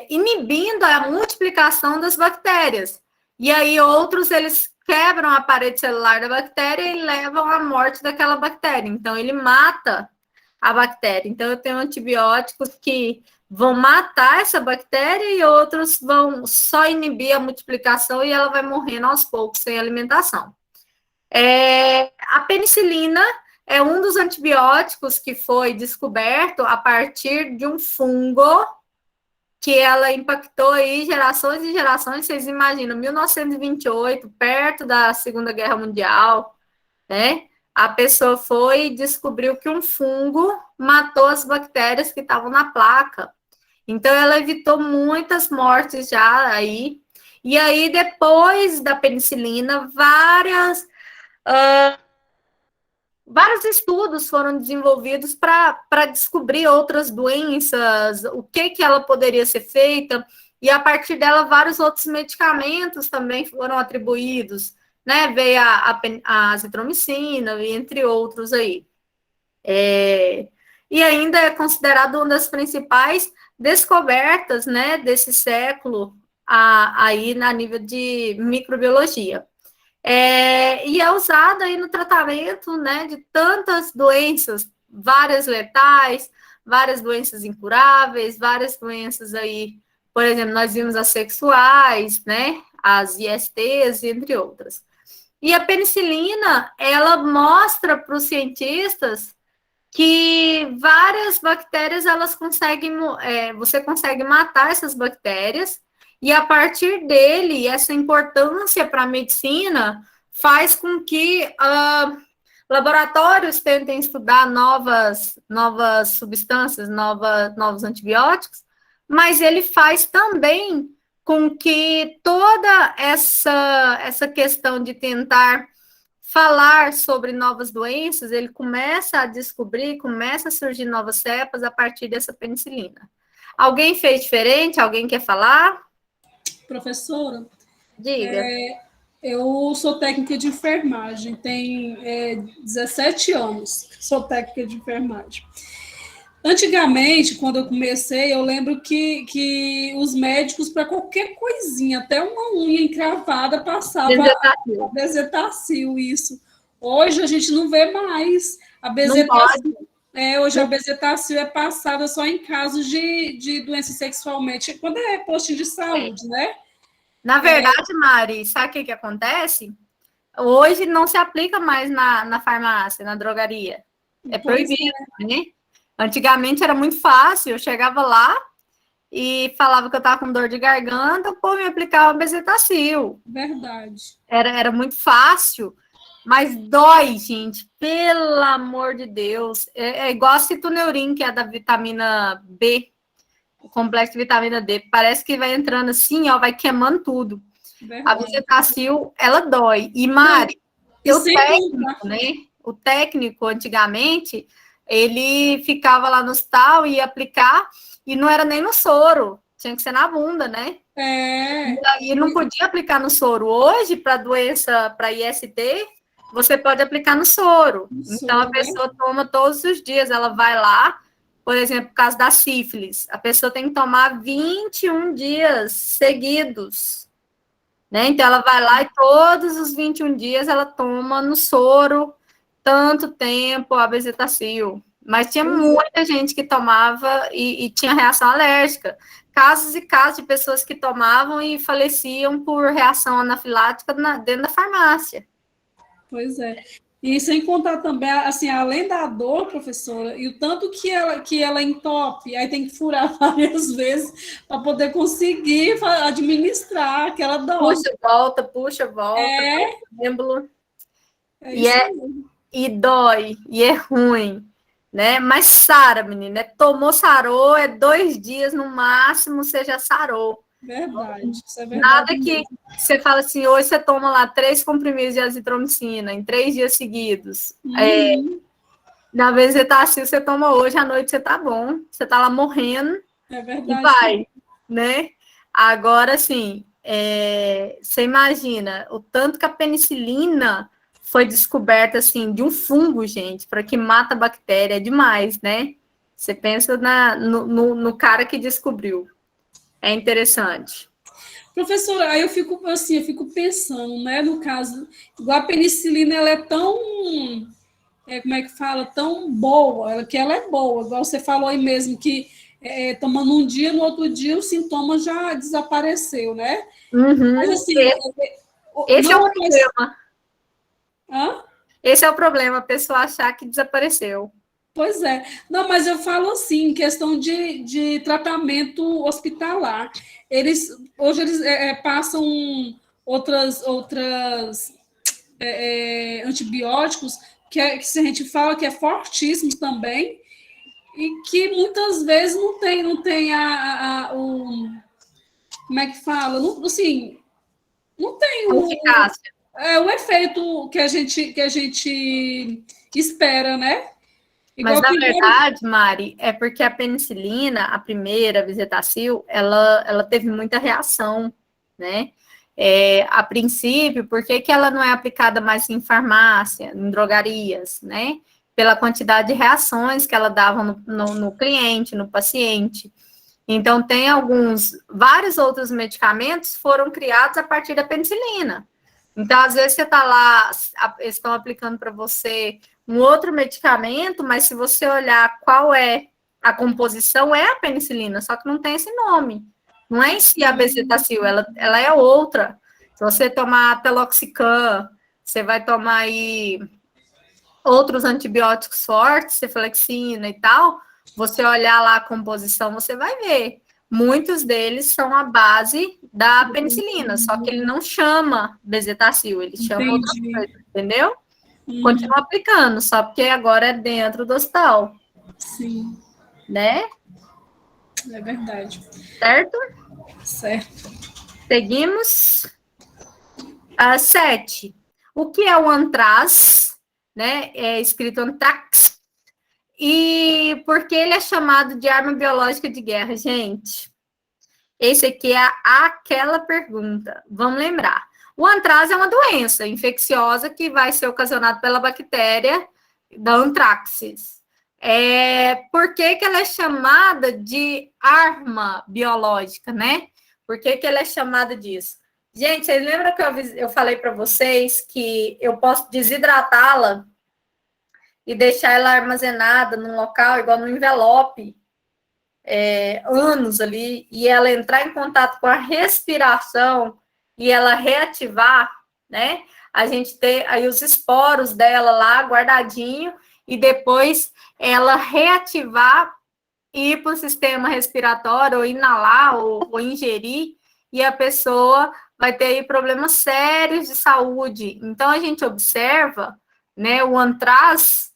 inibindo a multiplicação das bactérias. E aí, outros, eles quebram a parede celular da bactéria e levam à morte daquela bactéria. Então, ele mata a bactéria. Então, eu tenho antibióticos que vão matar essa bactéria e outros vão só inibir a multiplicação e ela vai morrendo aos poucos sem alimentação. A penicilina é um dos antibióticos que foi descoberto a partir de um fungo que ela impactou aí gerações e gerações. Vocês imaginam, 1928, perto da Segunda Guerra Mundial, né? A pessoa foi e descobriu que um fungo matou as bactérias que estavam na placa. Então, ela evitou muitas mortes já aí. E aí, depois da penicilina, vários estudos foram desenvolvidos para descobrir outras doenças, o que ela poderia ser feita, e a partir dela, vários outros medicamentos também foram atribuídos, né? Veio a azitromicina, entre outros aí. E ainda é considerado uma das principais descobertas, né, desse século aí na nível de microbiologia. E é usado aí no tratamento, né, de tantas doenças, várias letais, várias doenças incuráveis, várias doenças aí, por exemplo, nós vimos as sexuais, né, as ISTs, entre outras. E a penicilina, ela mostra para os cientistas que várias bactérias, elas conseguem, você consegue matar essas bactérias, e a partir dele, essa importância para a medicina faz com que laboratórios tentem estudar novas substâncias, novos antibióticos, mas ele faz também com que toda essa questão de tentar falar sobre novas doenças, ele começa a descobrir, começa a surgir novas cepas a partir dessa penicilina. Alguém fez diferente? Alguém quer falar? Professora, diga. Eu sou técnica de enfermagem, tem 17 anos que sou técnica de enfermagem. Antigamente, quando eu comecei, eu lembro que os médicos, para qualquer coisinha, até uma unha encravada, passava a bezetacil, isso. Hoje a gente não vê mais. A bezetacil, hoje a bezetacil é passada só em casos de doença sexualmente, quando é postinho de saúde, né? Na verdade, Mari, sabe o que acontece? Hoje não se aplica mais na farmácia, na drogaria. É proibido, né? Antigamente era muito fácil, eu chegava lá e falava que eu estava com dor de garganta, o povo me aplicava bezetacil. Verdade. Era muito fácil, mas dói, gente, pelo amor de Deus. É igual a citoneurin, que é da vitamina B, o complexo de vitamina D. Parece que vai entrando assim, ó, vai queimando tudo. Verdade. A bezetacil, ela dói. E, Mari, o técnico, antigamente, ele ficava lá no hospital e ia aplicar, e não era nem no soro, tinha que ser na bunda, né? E não podia aplicar no soro. Hoje, para doença, para IST, você pode aplicar no soro. Então, a pessoa toma todos os dias, ela vai lá, por exemplo, o caso da sífilis, a pessoa tem que tomar 21 dias seguidos, né? Então, ela vai lá e todos os 21 dias ela toma no soro tanto tempo a bezetacil. Mas tinha muita gente que tomava e tinha reação alérgica. Casos e casos de pessoas que tomavam e faleciam por reação anafilática dentro da farmácia. Pois é. E sem contar também, assim, além da dor, professora, e o tanto que ela entope, aí tem que furar várias vezes para poder conseguir administrar aquela dose. Puxa, volta, É, lembro. é E isso mesmo. E dói, e é ruim, né? Mas sara, menina, tomou, sarou, 2 dias no máximo, você já sarou. Verdade, isso é verdade. Nada que você fala assim, hoje você toma lá 3 comprimidos de azitromicina em 3 dias seguidos. Na bezetacil você toma hoje, à noite você tá bom, você tá lá morrendo É verdade. e vai, né? Agora, assim, você imagina o tanto que a penicilina foi descoberta, assim, de um fungo, gente, para que mata a bactéria, é demais, né? Você pensa no cara que descobriu. É interessante. Professora, aí eu fico pensando, né, no caso, igual a penicilina, ela é tão, como é que fala, tão boa, que ela é boa, igual você falou aí mesmo, que tomando um dia, no outro dia o sintoma já desapareceu, né? Mas assim... Esse é o problema. Hã? Esse é o problema, a pessoa achar que desapareceu. Pois é. Não, mas eu falo assim, em questão de tratamento hospitalar. Hoje eles passam outras antibióticos que a gente fala que é fortíssimos também e que muitas vezes não tem como é que fala? Não, assim, não tem eficácia. O efeito que a gente espera, né? Mas, na verdade, Mari, é porque a penicilina, a primeira, a bezetacil, ela teve muita reação, né? A princípio, por que ela não é aplicada mais em farmácia, em drogarias, né? Pela quantidade de reações que ela dava no cliente, no paciente. Então, tem vários outros medicamentos foram criados a partir da penicilina. Então, às vezes, você está lá, eles estão aplicando para você um outro medicamento, mas se você olhar qual é a composição, é a penicilina, só que não tem esse nome. Não é em si a bezetacil, ela é outra. Se você tomar peloxicam, você vai tomar aí outros antibióticos fortes, cefalexina e tal, você olhar lá a composição, você vai ver. Muitos deles são a base da penicilina, só que ele não chama bezetacil, ele chama outra coisa, entendeu? Continua aplicando, só porque agora é dentro do hospital. Sim. Né? É verdade. Certo? Certo. Seguimos. 7. O que é o antraz? Né? É escrito antrax. E por que ele é chamado de arma biológica de guerra, gente? Esse aqui é aquela pergunta. Vamos lembrar. O antraz é uma doença infecciosa que vai ser ocasionada pela bactéria da antraxis. Por que ela é chamada de arma biológica, né? Por que ela é chamada disso? Gente, vocês lembram que eu falei para vocês que eu posso desidratá-la e deixar ela armazenada num local, igual no envelope, anos ali, e ela entrar em contato com a respiração e ela reativar, né? A gente tem aí os esporos dela lá guardadinho e depois ela reativar, ir para o sistema respiratório, ou inalar, ou ingerir, e a pessoa vai ter aí problemas sérios de saúde. Então, a gente observa, né, o antraz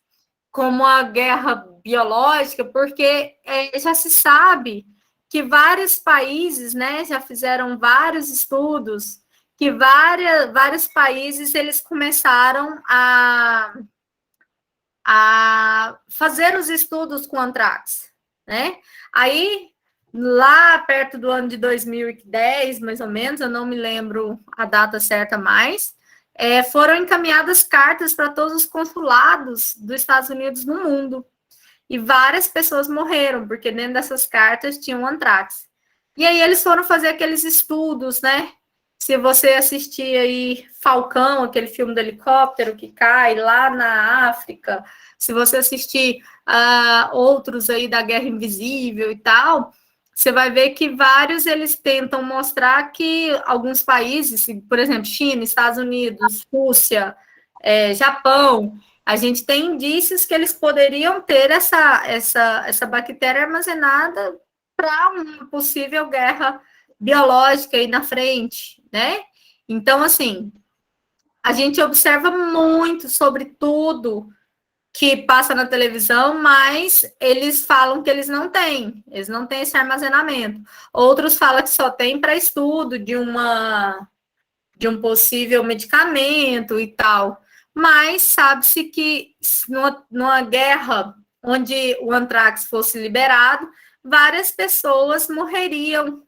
como a guerra biológica, porque já se sabe que vários países, né, já fizeram vários estudos, que vários países, eles começaram a fazer os estudos com antrax, né? Aí, lá perto do ano de 2010, mais ou menos, eu não me lembro a data certa mais, foram encaminhadas cartas para todos os consulados dos Estados Unidos no mundo. e várias pessoas morreram, porque dentro dessas cartas tinha um antrax. E aí eles foram fazer aqueles estudos, né? Se você assistir aí Falcão, aquele filme do helicóptero que cai lá na África, se você assistir outros aí da Guerra Invisível e tal, você vai ver que vários eles tentam mostrar que alguns países, por exemplo, China, Estados Unidos, Rússia, Japão, a gente tem indícios que eles poderiam ter essa bactéria armazenada para uma possível guerra biológica aí na frente, né? Então, assim, a gente observa muito sobre tudo que passa na televisão, mas eles falam que eles não têm esse armazenamento. Outros falam que só tem para estudo de um possível medicamento e tal. Mas sabe-se que numa guerra onde o antrax fosse liberado, várias pessoas morreriam,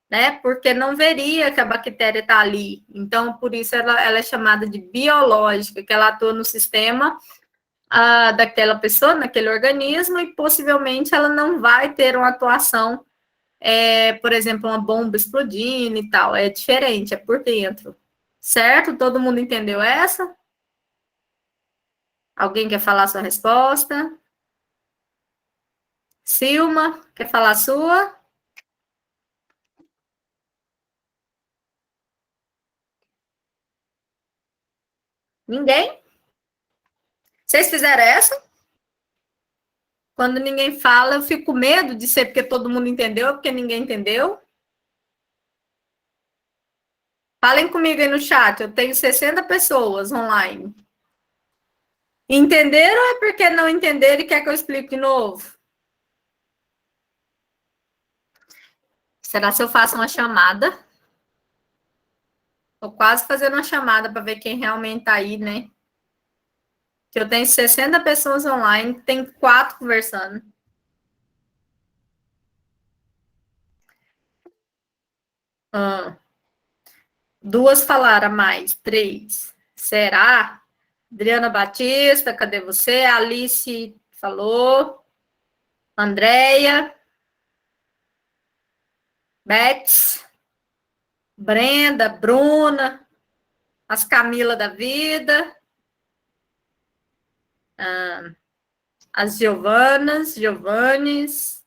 né? Porque não veria que a bactéria está ali. Então, por isso ela é chamada de biológica, que ela atua no sistema daquela pessoa, naquele organismo, e possivelmente ela não vai ter uma atuação, por exemplo, uma bomba explodindo e tal. É diferente, é por dentro. Certo? Todo mundo entendeu essa? Alguém quer falar sua resposta? Silma, quer falar a sua? Ninguém? Vocês fizeram essa? Quando ninguém fala, eu fico com medo de ser porque todo mundo entendeu, ou porque ninguém entendeu. Falem comigo aí no chat, eu tenho 60 pessoas online. Entenderam ou é porque não entenderam e quer que eu explique de novo? Será que eu faço uma chamada? Estou quase fazendo uma chamada para ver quem realmente está aí, né? Que eu tenho 60 pessoas online, tem 4 conversando. Ah, 2 falaram a mais, 3. Será? Adriana Batista, cadê você? Alice falou. Andréia. Beth. Brenda, Bruna. As Camila da vida. As Giovanas, Giovannes.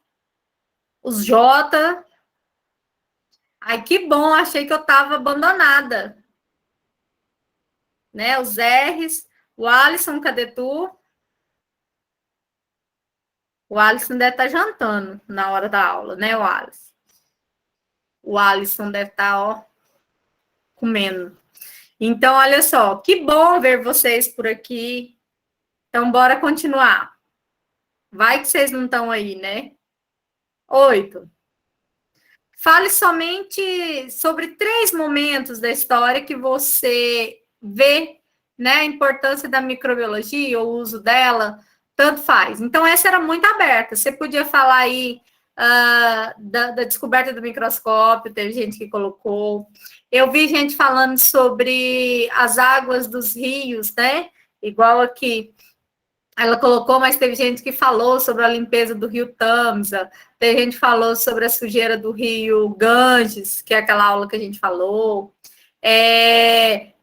Os Jota. Ai, que bom, achei que eu estava abandonada. Né, os R's. O Alisson, cadê tu? O Alisson deve estar jantando na hora da aula, né, o Alisson? O Alisson deve estar, ó, comendo. Então, olha só, que bom ver vocês por aqui. Então, bora continuar. Vai que vocês não estão aí, né? 8. Fale somente sobre 3 momentos da história que você vê, né, a importância da microbiologia, o uso dela, tanto faz. Então, essa era muito aberta. Você podia falar aí da descoberta do microscópio, teve gente que colocou. Eu vi gente falando sobre as águas dos rios, né? Igual aqui. Ela colocou, mas teve gente que falou sobre a limpeza do rio Tamisa, teve gente que falou sobre a sujeira do rio Ganges, que é aquela aula que a gente falou.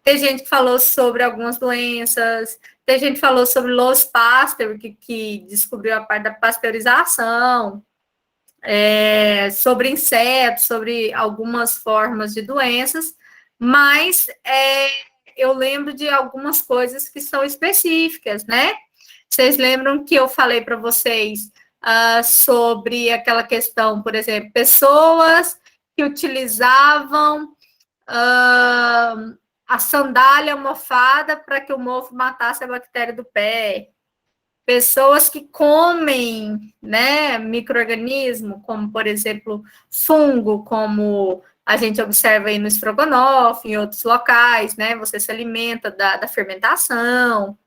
Tem gente que falou sobre algumas doenças, tem gente que falou sobre Louis Pasteur, que descobriu a parte da pasteurização, sobre insetos, sobre algumas formas de doenças, mas eu lembro de algumas coisas que são específicas, né? Vocês lembram que eu falei para vocês sobre aquela questão, por exemplo, pessoas que utilizavam a sandália mofada para que o mofo matasse a bactéria do pé. Pessoas que comem, né, micro-organismo, como, por exemplo, fungo, como a gente observa aí no estrogonofe, em outros locais, né? Você se alimenta da fermentação.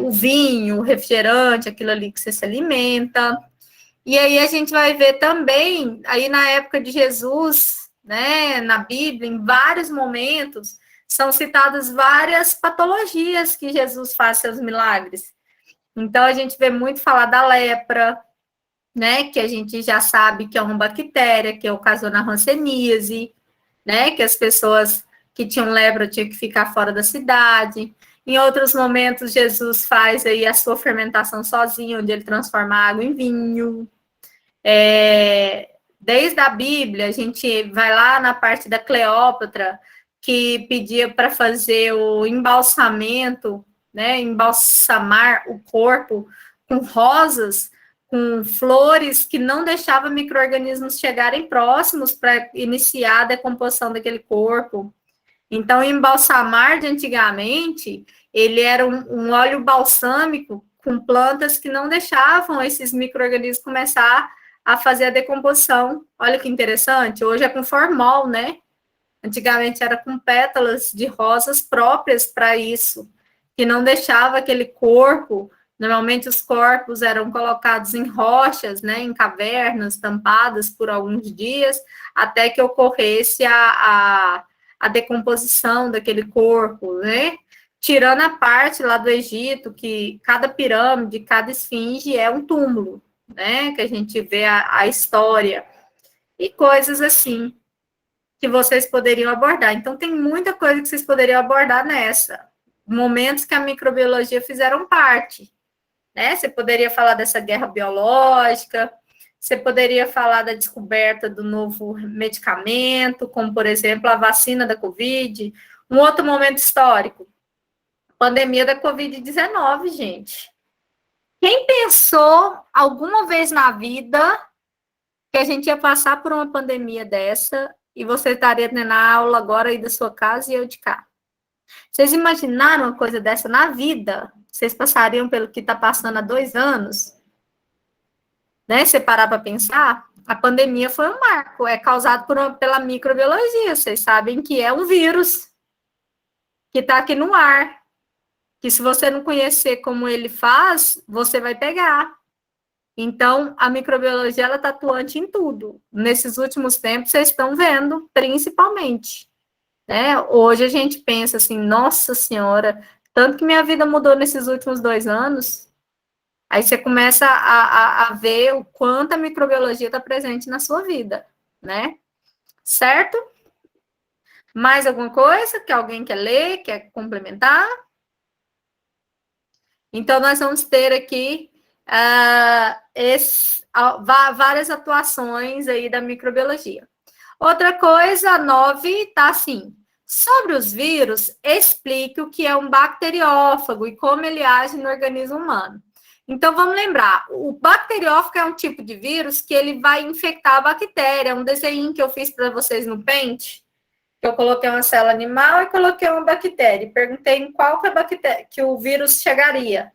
O vinho, o refrigerante, aquilo ali que você se alimenta. E aí a gente vai ver também, aí na época de Jesus, né, na Bíblia, em vários momentos, são citadas várias patologias que Jesus faz seus milagres. Então, a gente vê muito falar da lepra, né, que a gente já sabe que é uma bactéria, que ocasiona a hanseníase, né, que as pessoas que tinham lepra tinham que ficar fora da cidade. Em outros momentos, Jesus faz aí a sua fermentação sozinho, onde ele transforma a água em vinho. Desde a Bíblia, a gente vai lá na parte da Cleópatra, que pedia para fazer o embalsamento, né, embalsamar o corpo com rosas, com flores que não deixavam micro-organismos chegarem próximos para iniciar a decomposição daquele corpo. Então, o embalsamar de antigamente, ele era um óleo balsâmico com plantas que não deixavam esses micro-organismos começar a fazer a decomposição. Olha que interessante, hoje é com formol, né? Antigamente era com pétalas de rosas próprias para isso, que não deixava aquele corpo. Normalmente os corpos eram colocados em rochas, né, em cavernas, tampadas por alguns dias, até que ocorresse a decomposição daquele corpo, né? Tirando a parte lá do Egito, que cada pirâmide, cada esfinge é um túmulo, né? Que a gente vê a história e coisas assim que vocês poderiam abordar. Então, tem muita coisa que vocês poderiam abordar nessa. Momentos que a microbiologia fizeram parte, né? Você poderia falar dessa guerra biológica, você poderia falar da descoberta do novo medicamento, como, por exemplo, a vacina da Covid. Um outro momento histórico, pandemia da Covid-19, gente. Quem pensou alguma vez na vida que a gente ia passar por uma pandemia dessa e você estaria tendo a aula agora aí da sua casa e eu de cá? Vocês imaginaram uma coisa dessa na vida? Vocês passariam pelo que está passando há 2 anos? Né? Se parar para pensar, a pandemia foi um marco, é causado pela microbiologia. Vocês sabem que é um vírus que está aqui no ar, que se você não conhecer como ele faz, você vai pegar. Então, a microbiologia, ela está atuante em tudo. Nesses últimos tempos, vocês estão vendo, principalmente. Né? Hoje a gente pensa assim, nossa senhora, tanto que minha vida mudou nesses últimos 2 anos, aí você começa a ver o quanto a microbiologia está presente na sua vida, né? Certo? Mais alguma coisa que alguém quer ler, quer complementar? Então, nós vamos ter aqui várias atuações aí da microbiologia. Outra coisa, 9, tá assim. Sobre os vírus, explique o que é um bacteriófago e como ele age no organismo humano. Então, vamos lembrar, o bacteriófago é um tipo de vírus que ele vai infectar a bactéria. Um desenho que eu fiz para vocês no Paint, que eu coloquei uma célula animal e coloquei uma bactéria. E perguntei em qual que, que o vírus chegaria.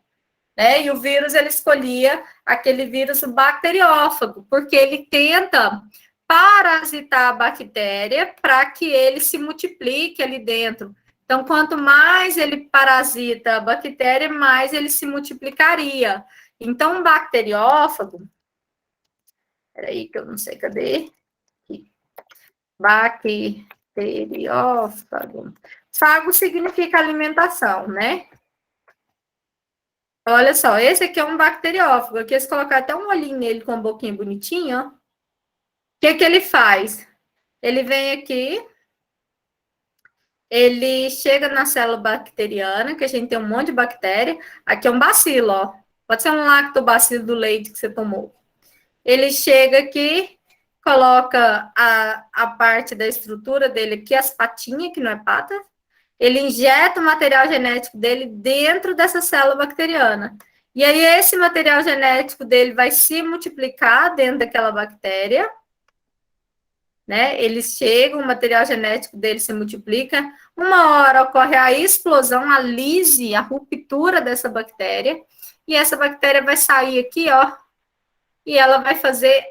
Né? E o vírus, ele escolhia aquele vírus bacteriófago, porque ele tenta parasitar a bactéria para que ele se multiplique ali dentro. Então, quanto mais ele parasita a bactéria, mais ele se multiplicaria. Então, um bacteriófago... Peraí, que eu não sei, cadê? Aqui. Bacteriófago. Fago significa alimentação, né? Olha só, esse aqui é um bacteriófago. Aqui eles colocaram até um olhinho nele com a boquinha bonitinha, ó. O que que ele faz? Ele vem aqui, ele chega na célula bacteriana, que a gente tem um monte de bactéria. Aqui é um bacilo, ó. Pode ser um lactobacilo do leite que você tomou. Ele chega aqui, coloca a parte da estrutura dele aqui, as patinhas, que não é pata. Ele injeta o material genético dele dentro dessa célula bacteriana. E aí, esse material genético dele vai se multiplicar dentro daquela bactéria, né? Eles chegam, o material genético dele se multiplica. Uma hora ocorre a explosão, a lise, a ruptura dessa bactéria. E essa bactéria vai sair aqui, ó. E ela vai fazer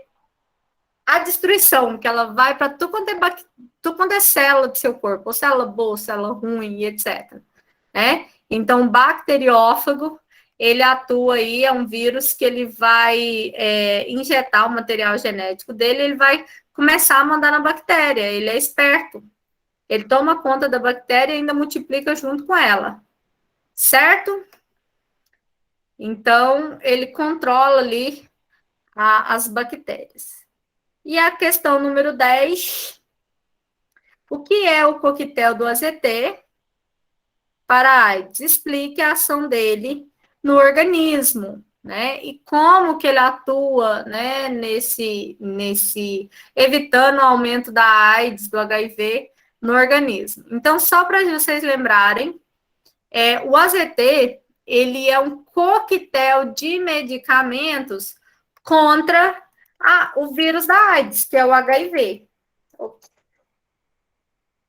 a destruição, que ela vai para tudo quanto é célula do seu corpo, ou célula boa, célula ruim, etc. Né? Então, o bacteriófago, ele atua aí, é um vírus que ele vai injetar o material genético dele, ele vai começar a mandar na bactéria, ele é esperto. Ele toma conta da bactéria e ainda multiplica junto com ela. Certo? Então, ele controla ali as bactérias. E a questão número 10, o que é o coquetel do AZT para a AIDS? Explique a ação dele no organismo, né? E como que ele atua, né, nesse evitando o aumento da AIDS, do HIV no organismo. Então, só para vocês lembrarem, o AZT, ele é um coquetel de medicamentos contra o vírus da AIDS, que é o HIV.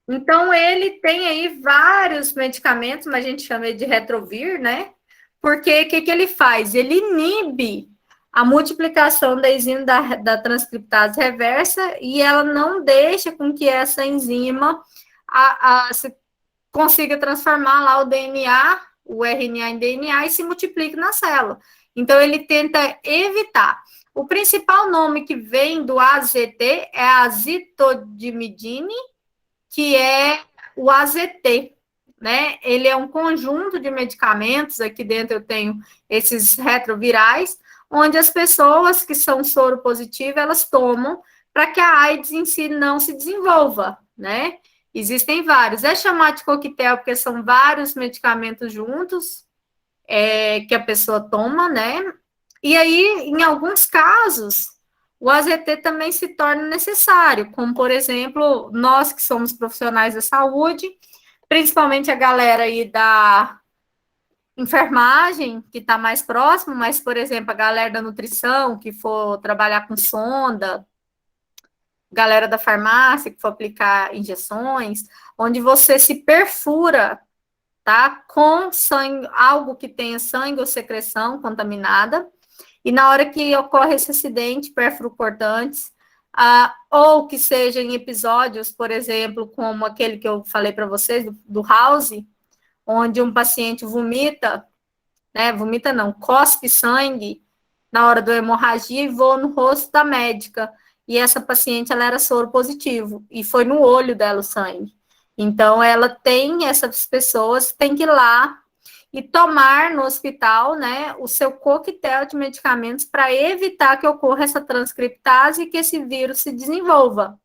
Então, ele tem aí vários medicamentos, mas a gente chama de retrovir, né? Porque o que ele faz? Ele inibe a multiplicação da enzima da transcriptase reversa e ela não deixa com que essa enzima se consiga transformar lá o DNA, o RNA em DNA e se multiplique na célula. Então, ele tenta evitar. O principal nome que vem do AZT é a azitodimidine, que é o AZT, né? Ele é um conjunto de medicamentos, aqui dentro eu tenho esses retrovirais, onde as pessoas que são soropositivas, elas tomam para que a AIDS em si não se desenvolva, né? Existem vários. É chamado de coquetel porque são vários medicamentos juntos que a pessoa toma, né? E aí, em alguns casos, o AZT também se torna necessário, como, por exemplo, nós que somos profissionais da saúde, principalmente a galera aí da enfermagem, que está mais próximo, mas, por exemplo, a galera da nutrição, que for trabalhar com sonda, galera da farmácia, que for aplicar injeções, onde você se perfura, tá, com sangue, algo que tenha sangue ou secreção contaminada, e na hora que ocorre esse acidente, pérfuro cortantes, ou que seja em episódios, por exemplo, como aquele que eu falei para vocês, do House, onde um paciente vomita, né, vomita não, cospe sangue na hora da hemorragia e voa no rosto da médica, e essa paciente, ela era soro positivo, e foi no olho dela o sangue. Então, ela tem, essas pessoas têm que ir lá e tomar no hospital, né, o seu coquetel de medicamentos para evitar que ocorra essa transcriptase e que esse vírus se desenvolva.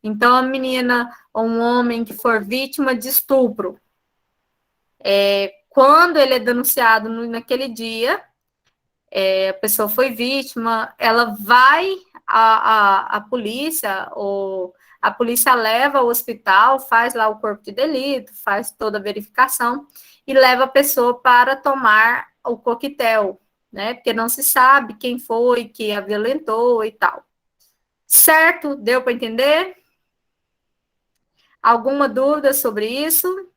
Então, a menina ou um homem que for vítima de estupro, quando ele é denunciado naquele dia, a pessoa foi vítima, ela vai à polícia, ou a polícia leva ao hospital, faz lá o corpo de delito, faz toda a verificação e leva a pessoa para tomar o coquetel, né? Porque não se sabe quem foi que a violentou e tal. Certo? Deu para entender? Alguma dúvida sobre isso?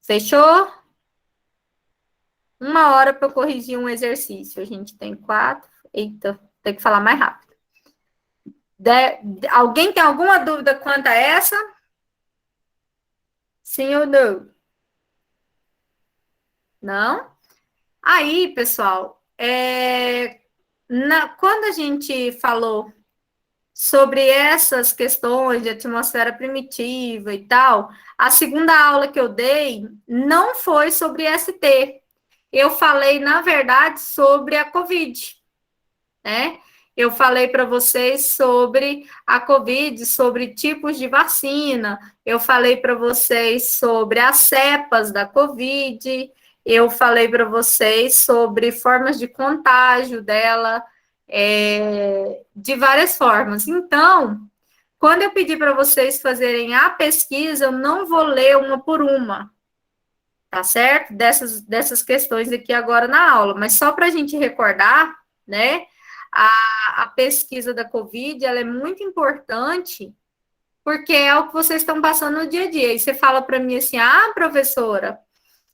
Fechou? 1 hora para eu corrigir um exercício. A gente tem 4. Eita, tem que falar mais rápido. Alguém tem alguma dúvida quanto a essa? Sim ou não? Não? Aí, pessoal, quando a gente falou sobre essas questões de atmosfera primitiva e tal, a segunda aula que eu dei não foi sobre ST. Eu falei, na verdade, sobre a COVID, né? Eu falei para vocês sobre a COVID, sobre tipos de vacina, eu falei para vocês sobre as cepas da COVID, eu falei para vocês sobre formas de contágio dela, de várias formas. Então, quando eu pedi para vocês fazerem a pesquisa, eu não vou ler uma por uma, tá certo? Dessas questões aqui agora na aula, mas só para a gente recordar, né? A pesquisa da COVID, ela é muito importante, porque é o que vocês estão passando no dia a dia. E você fala para mim assim, professora,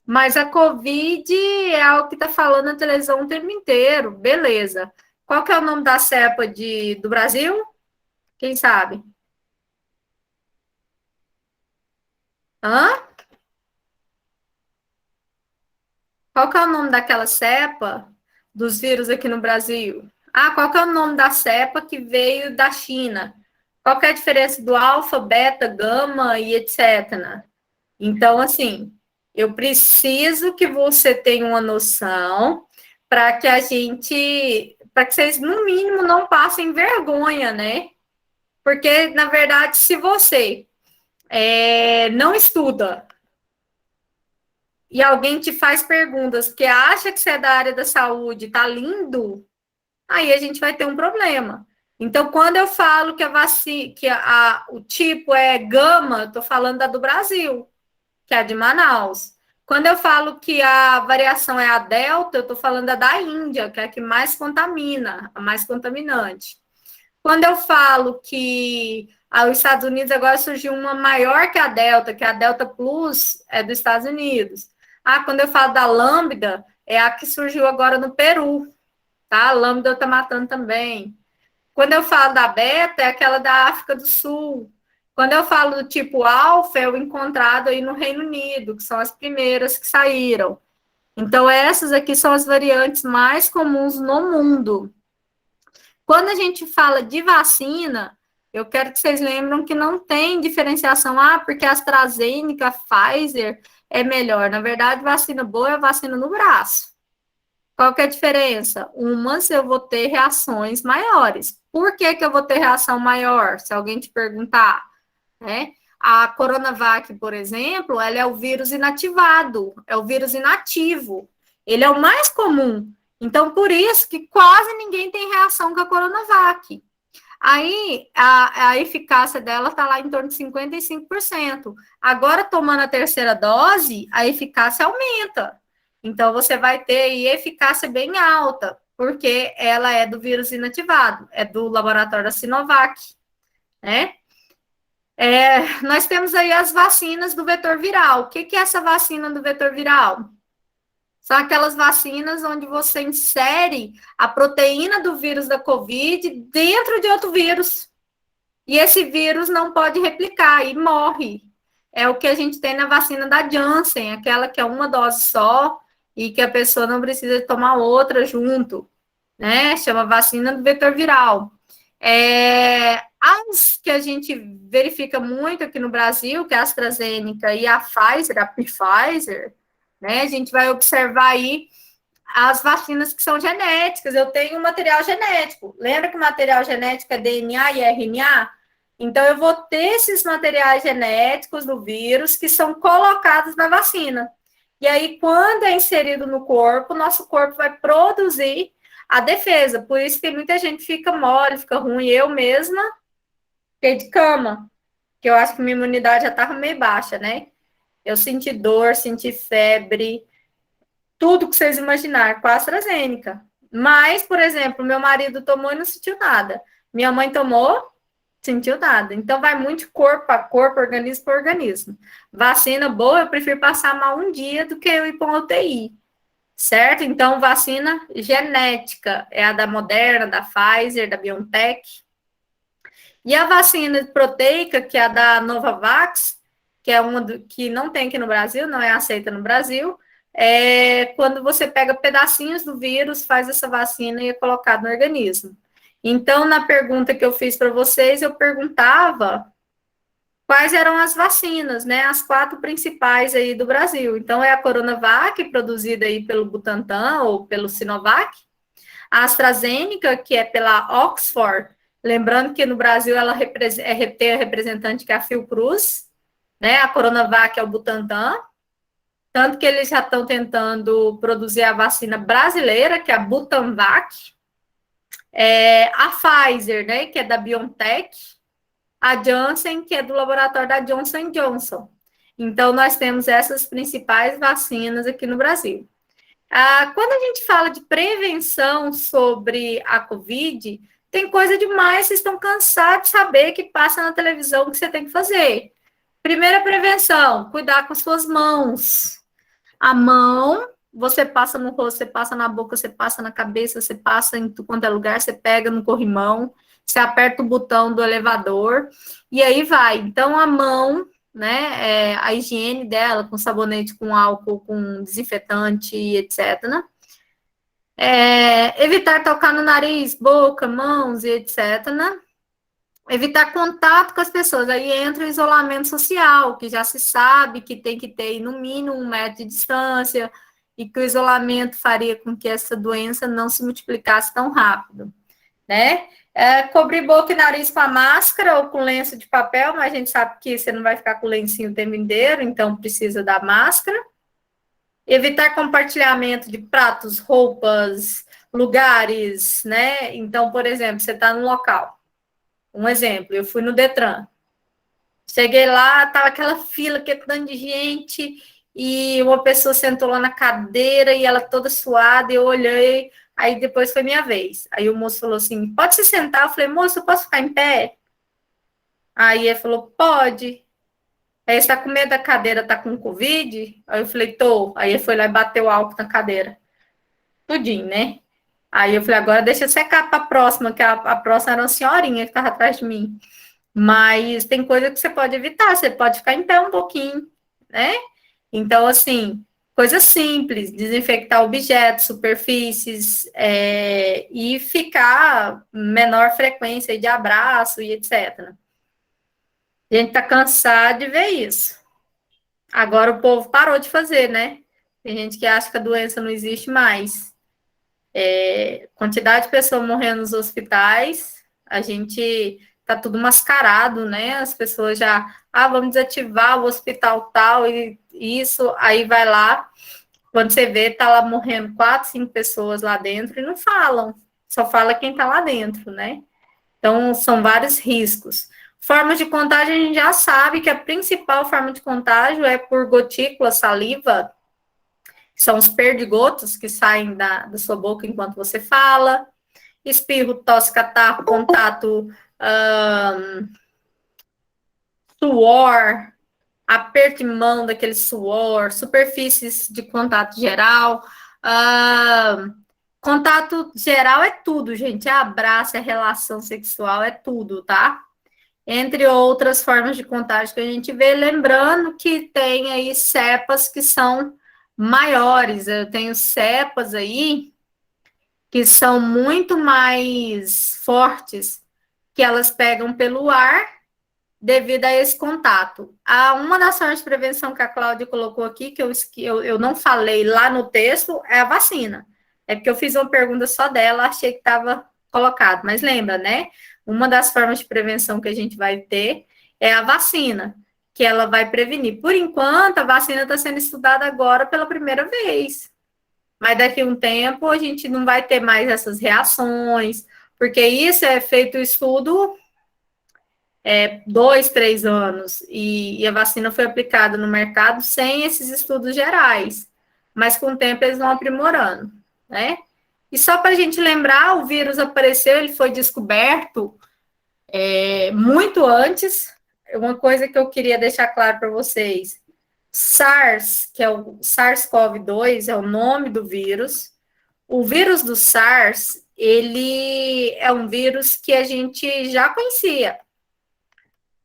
mas a COVID é algo que está falando na televisão o tempo inteiro. Beleza. Qual que é o nome da cepa do Brasil? Quem sabe? Hã? Qual que é o nome daquela cepa dos vírus aqui no Brasil? Qual que é o nome da cepa que veio da China? Qual que é a diferença do alfa, beta, gama e etc. Então, assim, Eu preciso que você tenha uma noção para que para que vocês, no mínimo, não passem vergonha, né? Porque, na verdade, se você não estuda e alguém te faz perguntas que acha que você é da área da saúde, tá lindo, aí a gente vai ter um problema. Então, quando eu falo que a vacina, o tipo é gama, eu tô falando da do Brasil, que é a de Manaus. Quando eu falo que a variação é a delta, eu tô falando da Índia, que é a que mais contamina, a mais contaminante. Quando eu falo que os Estados Unidos agora surgiu uma maior que a Delta Plus é dos Estados Unidos. Quando eu falo da Lambda, é a que surgiu agora no Peru, tá? A Lambda tá matando também. Quando eu falo da Beta, é aquela da África do Sul. Quando eu falo do tipo Alfa, é o encontrado aí no Reino Unido, que são as primeiras que saíram. Então, essas aqui são as variantes mais comuns no mundo. Quando a gente fala de vacina, eu quero que vocês lembrem que não tem diferenciação, porque a AstraZeneca, a Pfizer é melhor. Na verdade, vacina boa é vacina no braço. Qual que é a diferença? Umas eu vou ter reações maiores. Por que eu vou ter reação maior? Se alguém te perguntar, né? A Coronavac, por exemplo, ela é o vírus inativado, é o vírus inativo. Ele é o mais comum. Então, por isso que quase ninguém tem reação com a Coronavac. Aí, a eficácia dela está lá em torno de 55%. Agora, tomando a terceira dose, a eficácia aumenta. Então, você vai ter aí eficácia bem alta, porque ela é do vírus inativado, é do laboratório da Sinovac, né? Nós temos aí as vacinas do vetor viral. O que é essa vacina do vetor viral? São aquelas vacinas onde você insere a proteína do vírus da Covid dentro de outro vírus. E esse vírus não pode replicar e morre. É o que a gente tem na vacina da Janssen, aquela que é uma dose só e que a pessoa não precisa tomar outra junto, né? Chama vacina do vetor viral. As que a gente verifica muito aqui no Brasil, que é a AstraZeneca e a Pfizer, a Pfizer, né? A gente vai observar aí as vacinas que são genéticas. Eu tenho material genético. Lembra que o material genético é DNA e RNA? Então, eu vou ter esses materiais genéticos do vírus que são colocados na vacina. E aí, quando é inserido no corpo, nosso corpo vai produzir a defesa. Por isso que muita gente fica mole, fica ruim. Eu mesma fiquei de cama, que eu acho que minha imunidade já estava meio baixa, né? Eu senti dor, senti febre, tudo que vocês imaginarem com a AstraZeneca. Mas, por exemplo, meu marido tomou e não sentiu nada. Minha mãe tomou, sentiu nada. Então, vai muito corpo a corpo, organismo por organismo. Vacina boa, eu prefiro passar mal um dia do que eu ir para uma UTI. Certo? Então, vacina genética é a da Moderna, da Pfizer, da BioNTech. E a vacina proteica, que é a da Novavax, que é uma que não tem aqui no Brasil, não é aceita no Brasil, é quando você pega pedacinhos do vírus, faz essa vacina e é colocado no organismo. Então, na pergunta que eu fiz para vocês, eu perguntava quais eram as vacinas, né? As 4 principais aí do Brasil. Então, é a Coronavac, produzida aí pelo Butantan ou pelo Sinovac, a AstraZeneca, que é pela Oxford, lembrando que no Brasil ela tem a representante que é a Fiocruz, né? A Coronavac é o Butantan, tanto que eles já estão tentando produzir a vacina brasileira, que é a Butanvac, a Pfizer, né? Que é da BioNTech, a Janssen, que é do laboratório da Johnson & Johnson. Então, nós temos essas principais vacinas aqui no Brasil. Quando a gente fala de prevenção sobre a Covid, tem coisa demais, vocês estão cansados de saber que passa na televisão que você tem que fazer. Primeira prevenção, cuidar com as suas mãos. A mão, você passa no rosto, você passa na boca, você passa na cabeça, você passa em tudo quanto é lugar, você pega no corrimão, você aperta o botão do elevador, e aí vai. Então, a mão, né, a higiene dela, com sabonete, com álcool, com desinfetante, etc., né? Evitar tocar no nariz, boca, mãos e etc., né? Evitar contato com as pessoas, aí entra o isolamento social, que já se sabe que tem que ter no mínimo 1 metro de distância, e que o isolamento faria com que essa doença não se multiplicasse tão rápido, né? Cobrir boca e nariz com a máscara ou com lenço de papel, mas a gente sabe que você não vai ficar com o lencinho o tempo inteiro, então precisa da máscara. Evitar compartilhamento de pratos, roupas, lugares, né? Então, por exemplo, você está no local. Um exemplo, eu fui no Detran. Cheguei lá, tava aquela fila, que tanto de gente, e uma pessoa sentou lá na cadeira, e ela toda suada, e eu olhei, aí depois foi minha vez. Aí o moço falou assim, pode se sentar? Eu falei, moço, eu posso ficar em pé? Aí ele falou, pode. Aí, você tá com medo da cadeira, tá com Covid? Aí eu falei, tô. Aí ele foi lá e bateu álcool na cadeira. Tudinho, né? Aí eu falei, agora deixa eu secar para a próxima, que a próxima era uma senhorinha que estava atrás de mim. Mas tem coisa que você pode evitar, você pode ficar em pé um pouquinho, né? Então, assim, coisa simples, desinfectar objetos, superfícies, e ficar menor frequência de abraço e etc. A gente tá cansado de ver isso. Agora o povo parou de fazer, né? Tem gente que acha que a doença não existe mais. Quantidade de pessoas morrendo nos hospitais, a gente tá tudo mascarado, né? As pessoas já, vamos desativar o hospital tal, e isso, aí vai lá, quando você vê, tá lá morrendo 4, 5 pessoas lá dentro e não falam, só fala quem tá lá dentro, né? Então, são vários riscos. Formas de contágio, a gente já sabe que a principal forma de contágio é por gotícula, saliva, são os perdigotos que saem da sua boca enquanto você fala, espirro, tosse, catarro, contato, suor, aperto de mão daquele suor, superfícies de contato geral. Contato geral é tudo, gente. É abraço, é relação sexual, é tudo, tá? Entre outras formas de contágio que a gente vê, lembrando que tem aí cepas que são maiores. Eu tenho cepas aí que são muito mais fortes, que elas pegam pelo ar devido a esse contato. Uma das formas de prevenção que a Cláudia colocou aqui, que eu não falei lá no texto, é a vacina. É porque eu fiz uma pergunta só dela, achei que estava colocado. Mas lembra, né? Uma das formas de prevenção que a gente vai ter é a vacina, que ela vai prevenir. Por enquanto, a vacina está sendo estudada agora pela primeira vez. Mas daqui a um tempo a gente não vai ter mais essas reações, porque isso é feito estudo 2, 3 anos, e a vacina foi aplicada no mercado sem esses estudos gerais, mas com o tempo eles vão aprimorando, né? E só para a gente lembrar, o vírus apareceu, ele foi descoberto muito antes. Uma coisa que eu queria deixar claro para vocês, SARS, que é o SARS-CoV-2, é o nome do vírus. O vírus do SARS, ele é um vírus que a gente já conhecia.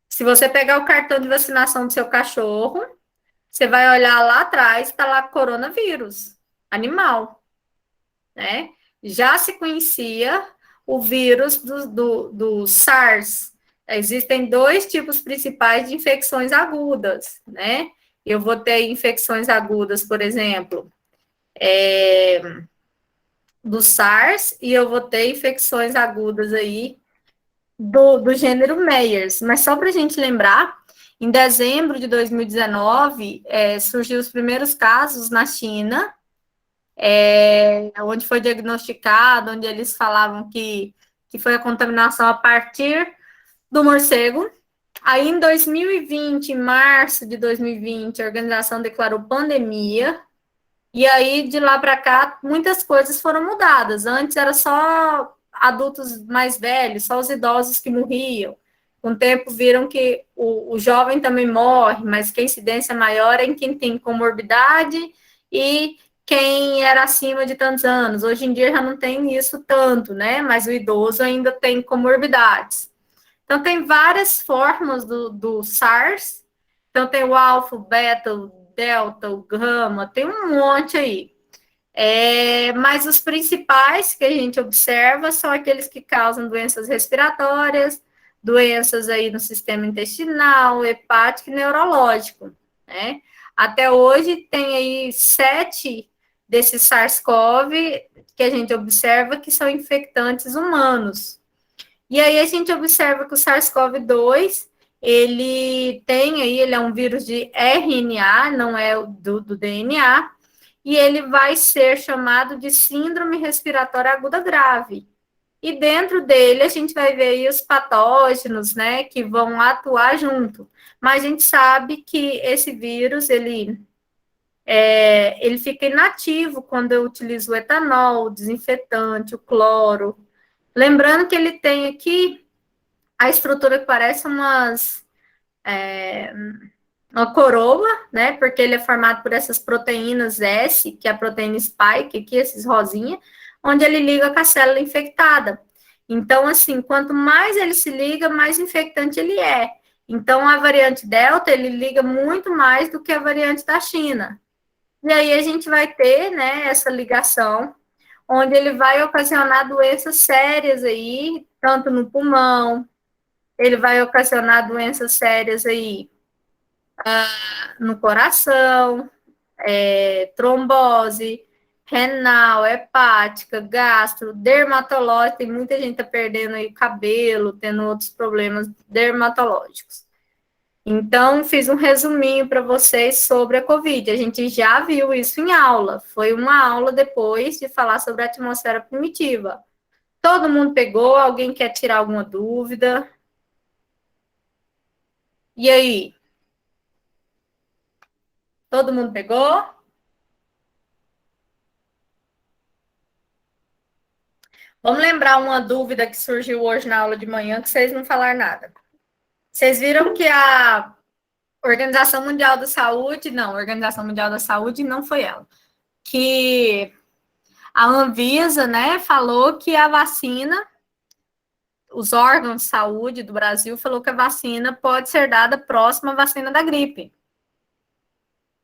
Se você pegar o cartão de vacinação do seu cachorro, você vai olhar lá atrás, está lá coronavírus, animal, né? Já se conhecia o vírus do SARS. Existem 2 tipos principais de infecções agudas, né? Eu vou ter infecções agudas, por exemplo, do SARS, e eu vou ter infecções agudas aí do gênero Meyers. Mas só para a gente lembrar, em dezembro de 2019, surgiu os primeiros casos na China, onde foi diagnosticado, onde eles falavam que foi a contaminação a partir do morcego. Aí, em 2020, em março de 2020, a organização declarou pandemia, e aí, de lá para cá, muitas coisas foram mudadas. Antes era só adultos mais velhos, só os idosos que morriam. Com o tempo, viram que o jovem também morre, mas que a incidência maior é em quem tem comorbidade e quem era acima de tantos anos. Hoje em dia já não tem isso tanto, né? Mas o idoso ainda tem comorbidades. Então, tem várias formas do SARS. Então, tem o alfa, o beta, o delta, o gama, tem um monte aí. Mas os principais que a gente observa são aqueles que causam doenças respiratórias, doenças aí no sistema intestinal, hepático e neurológico, né? Até hoje tem aí 7 desses SARS-CoV que a gente observa que são infectantes humanos. E aí a gente observa que o SARS-CoV-2, ele é um vírus de RNA, não é do DNA, e ele vai ser chamado de síndrome respiratória aguda grave. E dentro dele a gente vai ver aí os patógenos, né, que vão atuar junto. Mas a gente sabe que esse vírus, ele fica inativo quando eu utilizo o etanol, o desinfetante, o cloro. Lembrando que ele tem aqui a estrutura que parece uma coroa, né? Porque ele é formado por essas proteínas S, que é a proteína spike, aqui, esses rosinha, onde ele liga com a célula infectada. Então, assim, quanto mais ele se liga, mais infectante ele é. Então, a variante Delta, ele liga muito mais do que a variante da China. E aí a gente vai ter, né, essa ligação, onde ele vai ocasionar doenças sérias aí, tanto no pulmão, ele vai ocasionar doenças sérias aí no coração, trombose, renal, hepática, gastro, dermatológica, tem muita gente tá perdendo aí cabelo, tendo outros problemas dermatológicos. Então, fiz um resuminho para vocês sobre a COVID. A gente já viu isso em aula. Foi uma aula depois de falar sobre a atmosfera primitiva. Todo mundo pegou? Alguém quer tirar alguma dúvida? E aí? Todo mundo pegou? Vamos lembrar uma dúvida que surgiu hoje na aula de manhã, que vocês não falaram nada. Vocês viram que a Organização Mundial da Saúde, não, a Organização Mundial da Saúde não foi ela, que a Anvisa, né, falou que a vacina, os órgãos de saúde do Brasil falou que a vacina pode ser dada próxima à vacina da gripe.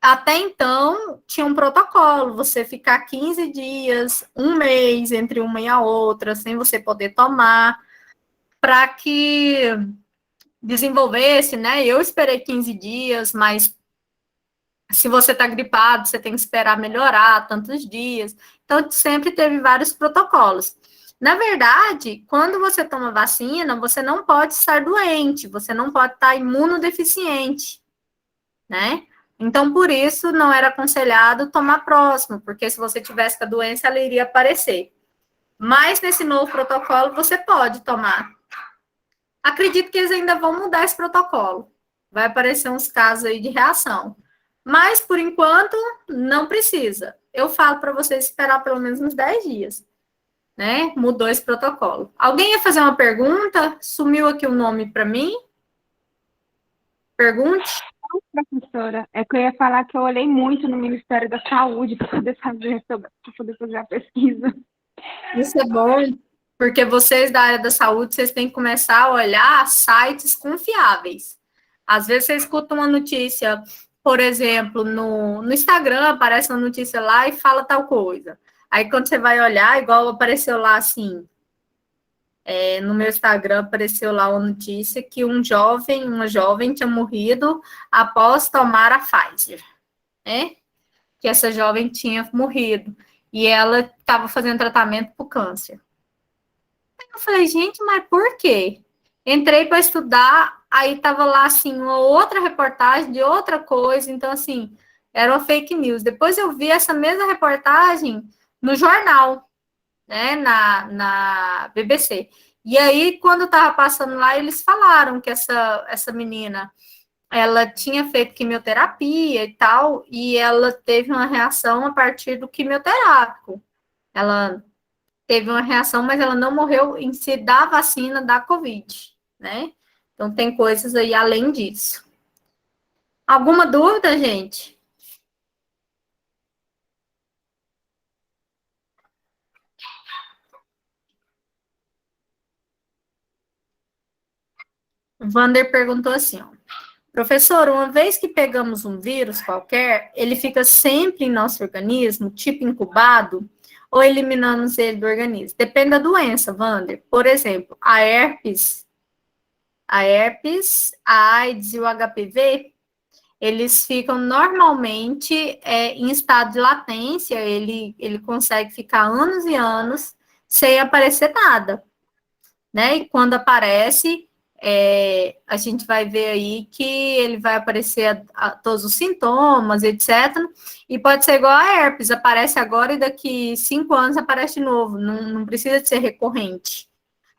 Até então, tinha um protocolo, você ficar 15 dias, um mês entre uma e a outra, sem você poder tomar, para que desenvolvesse, né? Eu esperei 15 dias, mas se você está gripado, você tem que esperar melhorar tantos dias. Então, sempre teve vários protocolos. Na verdade, quando você toma vacina, você não pode estar doente, você não pode estar imunodeficiente, né? Então, por isso, não era aconselhado tomar próximo, porque se você tivesse com a doença, ela iria aparecer. Mas, nesse novo protocolo, você pode tomar. Acredito que eles ainda vão mudar esse protocolo. Vai aparecer uns casos aí de reação. Mas, por enquanto, não precisa. Eu falo para vocês esperar pelo menos uns 10 dias, né? Mudou esse protocolo. Alguém ia fazer uma pergunta? Sumiu aqui o nome para mim? Pergunte. Professora, é que eu ia falar que eu olhei muito no Ministério da Saúde para poder fazer a pesquisa. Isso é bom, porque vocês da área da saúde, vocês têm que começar a olhar sites confiáveis. Às vezes você escuta uma notícia, por exemplo, no Instagram, aparece uma notícia lá e fala tal coisa. Aí quando você vai olhar, igual apareceu lá assim, no meu Instagram apareceu lá uma notícia que uma jovem tinha morrido após tomar a Pfizer, né? Que essa jovem tinha morrido e ela estava fazendo tratamento para o câncer. Eu falei, gente, mas por quê? Entrei para estudar, aí estava lá, assim, uma outra reportagem de outra coisa, então, assim, era uma fake news. Depois eu vi essa mesma reportagem no jornal, né, na BBC. E aí, quando estava passando lá, eles falaram que essa menina, ela tinha feito quimioterapia e tal, e ela teve uma reação a partir do quimioterápico. Ela teve uma reação, mas ela não morreu em si da vacina da Covid, né? Então, tem coisas aí além disso. Alguma dúvida, gente? O Vander perguntou assim, ó. Professor, uma vez que pegamos um vírus qualquer, ele fica sempre em nosso organismo, tipo incubado, ou eliminamos ele do organismo? Depende da doença, Vander. Por exemplo, a herpes A herpes, a AIDS e o HPV, eles ficam normalmente em estado de latência, ele consegue ficar anos e anos sem aparecer nada, né? E quando aparece, a gente vai ver aí que ele vai aparecer a todos os sintomas, etc. E pode ser igual a herpes, aparece agora e daqui 5 anos aparece de novo, não precisa de ser recorrente.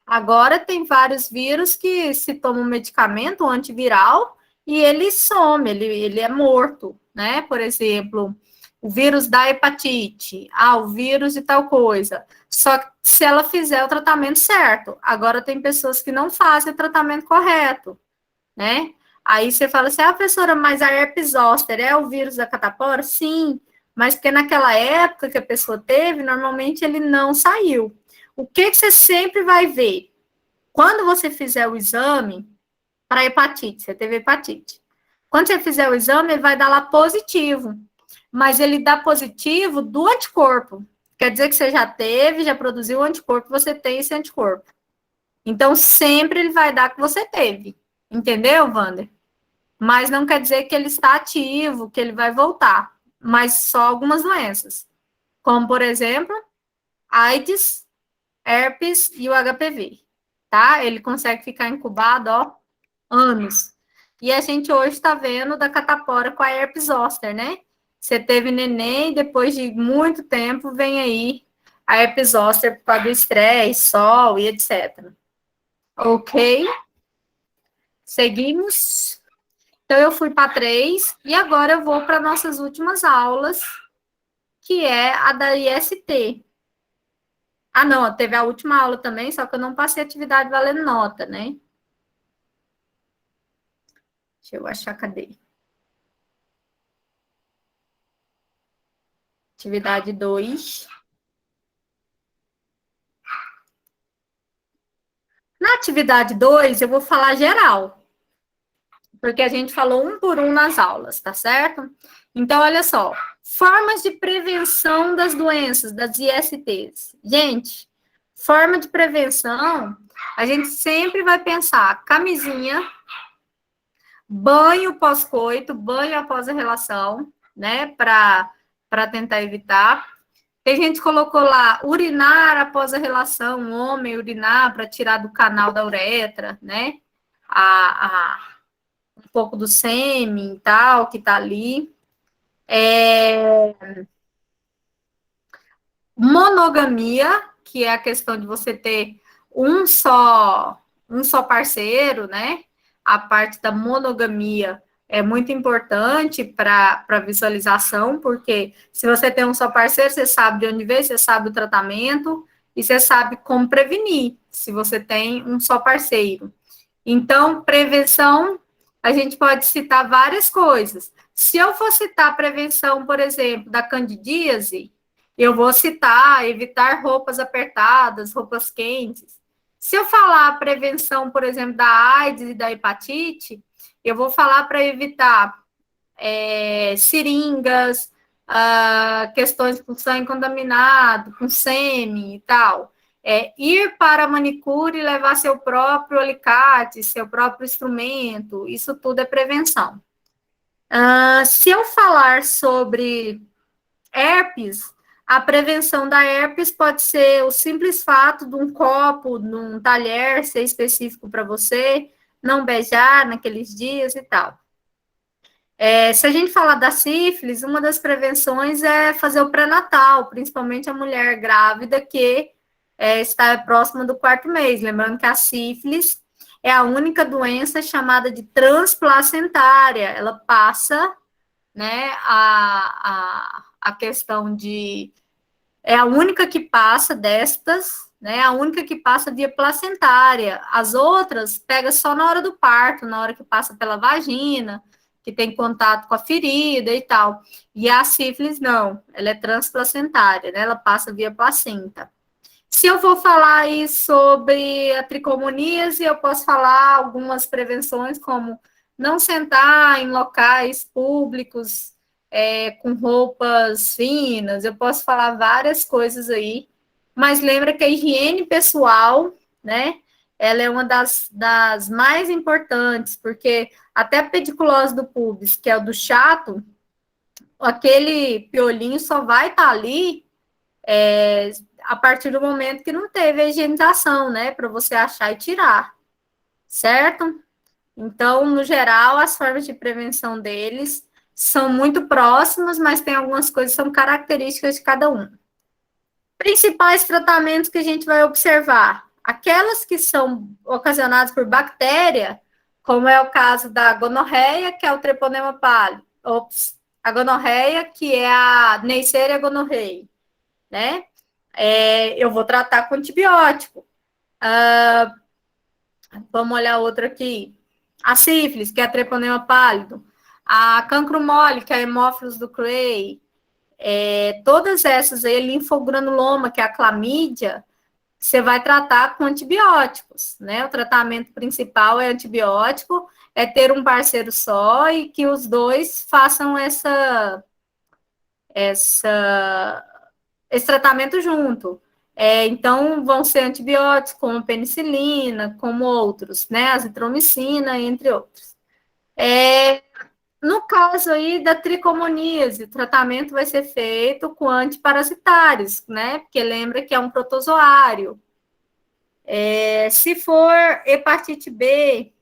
Agora tem vários vírus que se toma um medicamento, um antiviral, e ele some, ele é morto, né? Por exemplo, o vírus da hepatite, o vírus de tal coisa. Só que se ela fizer o tratamento certo. Agora tem pessoas que não fazem o tratamento correto, né? Aí você fala assim, professora, mas a herpes zoster é o vírus da catapora? Sim, mas porque naquela época que a pessoa teve, normalmente ele não saiu. O que você sempre vai ver? Quando você fizer o exame para hepatite, você teve hepatite. Quando você fizer o exame, ele vai dar lá positivo. Mas ele dá positivo do anticorpo. Quer dizer que você já teve, já produziu o anticorpo, você tem esse anticorpo. Então, sempre ele vai dar que você teve. Entendeu, Wander? Mas não quer dizer que ele está ativo, que ele vai voltar. Mas só algumas doenças. Como, por exemplo, AIDS, herpes e o HPV. Tá? Ele consegue ficar incubado, anos. E a gente hoje está vendo da catapora com a herpes zoster, né? Você teve neném, depois de muito tempo, vem aí a herpes zoster por causa do estresse, sol e etc. Ok? Seguimos. Então, eu fui para 3, e agora eu vou para nossas últimas aulas, que é a da IST. Não, teve a última aula também, só que eu não passei atividade valendo nota, né? Deixa eu achar, cadê? Atividade 2. Na atividade 2, eu vou falar geral, porque a gente falou um por um nas aulas, tá certo? Então, olha só, formas de prevenção das doenças, das ISTs. Gente, forma de prevenção, a gente sempre vai pensar camisinha, banho pós-coito, banho após a relação, né, para tentar evitar. Tem gente que colocou lá, urinar após a relação, um homem urinar para tirar do canal da uretra, né, um pouco do sêmen e tal, que tá ali. Monogamia, que é a questão de você ter um só parceiro, né? A parte da monogamia é muito importante para visualização, porque se você tem um só parceiro, você sabe de onde veio, você sabe o tratamento e você sabe como prevenir, se você tem um só parceiro. Então, prevenção, a gente pode citar várias coisas. Se eu for citar a prevenção, por exemplo, da candidíase, eu vou citar evitar roupas apertadas, roupas quentes. Se eu falar a prevenção, por exemplo, da AIDS e da hepatite, eu vou falar para evitar seringas, questões com sangue contaminado, com sêmen e tal. Ir para a manicure e levar seu próprio alicate, seu próprio instrumento, isso tudo é prevenção. Se eu falar sobre herpes, a prevenção da herpes pode ser o simples fato de um copo, de um talher ser específico para você, não beijar naqueles dias e tal. Se a gente falar da sífilis, uma das prevenções é fazer o pré-natal, principalmente a mulher grávida que está próxima do 4º mês. Lembrando que a sífilis é a única doença chamada de transplacentária. Ela passa, né, a questão de... É a única que passa destas, né, a única que passa via placentária. As outras pega só na hora do parto, na hora que passa pela vagina, que tem contato com a ferida e tal. E a sífilis, não, ela é transplacentária, né, ela passa via placenta. Se eu for falar aí sobre a tricomoníase, eu posso falar algumas prevenções, como não sentar em locais públicos com roupas finas, eu posso falar várias coisas aí, mas lembra que a higiene pessoal, né, ela é uma das mais importantes, porque até a pediculose do pubis, que é o do chato, aquele piolinho só vai estar ali a partir do momento que não teve a higienização, né, para você achar e tirar, certo? Então, no geral, as formas de prevenção deles são muito próximas, mas tem algumas coisas que são características de cada um. Principais tratamentos que a gente vai observar: aquelas que são ocasionadas por bactéria, como é o caso da gonorreia, que é o treponema pálido, a gonorreia, que é a Neisseria gonorrhoeae, né? Eu vou tratar com antibiótico. Vamos olhar outra aqui. A sífilis, que é a treponema pálido. A cancro mole, que é a Haemophilus ducreyi. Todas essas aí, linfogranuloma, que é a clamídia, você vai tratar com antibióticos, né? O tratamento principal é antibiótico, é ter um parceiro só e que os dois façam esse tratamento junto. Então, vão ser antibióticos, como penicilina, como outros, né? Azitromicina, entre outros. No caso aí da tricomoníase, o tratamento vai ser feito com antiparasitários, né? Porque lembra que é um protozoário. Se for hepatite B,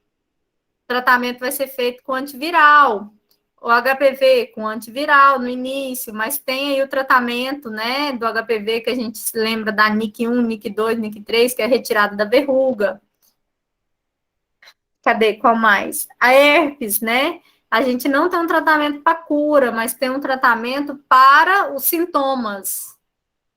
o tratamento vai ser feito com antiviral. O HPV com antiviral no início, mas tem aí o tratamento, né, do HPV, que a gente se lembra da NIC1, NIC2, NIC3, que é retirada da verruga. Cadê? Qual mais? A herpes, né? A gente não tem um tratamento para cura, mas tem um tratamento para os sintomas.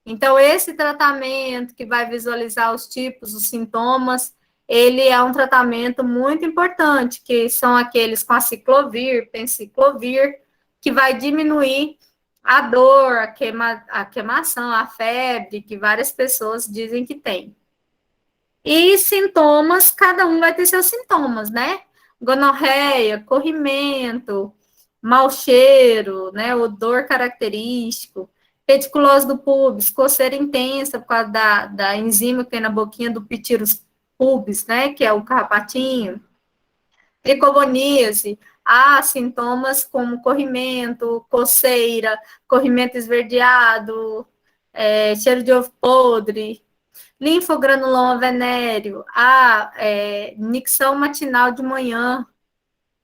Então, esse tratamento que vai visualizar os tipos, os sintomas, ele é um tratamento muito importante, que são aqueles com aciclovir, penciclovir, que vai diminuir a dor, a queimação, a febre, que várias pessoas dizem que tem. E sintomas, cada um vai ter seus sintomas, né? Gonorreia, corrimento, mau cheiro, né? Odor característico, pediculose do pubis, coceira intensa por causa da enzima que tem na boquinha do Pityrius pubis, né? Que é o carrapatinho. Tricomoníase, sintomas como corrimento, coceira, corrimento esverdeado, cheiro de ovo podre, linfogranuloma venéreo, micção matinal de manhã,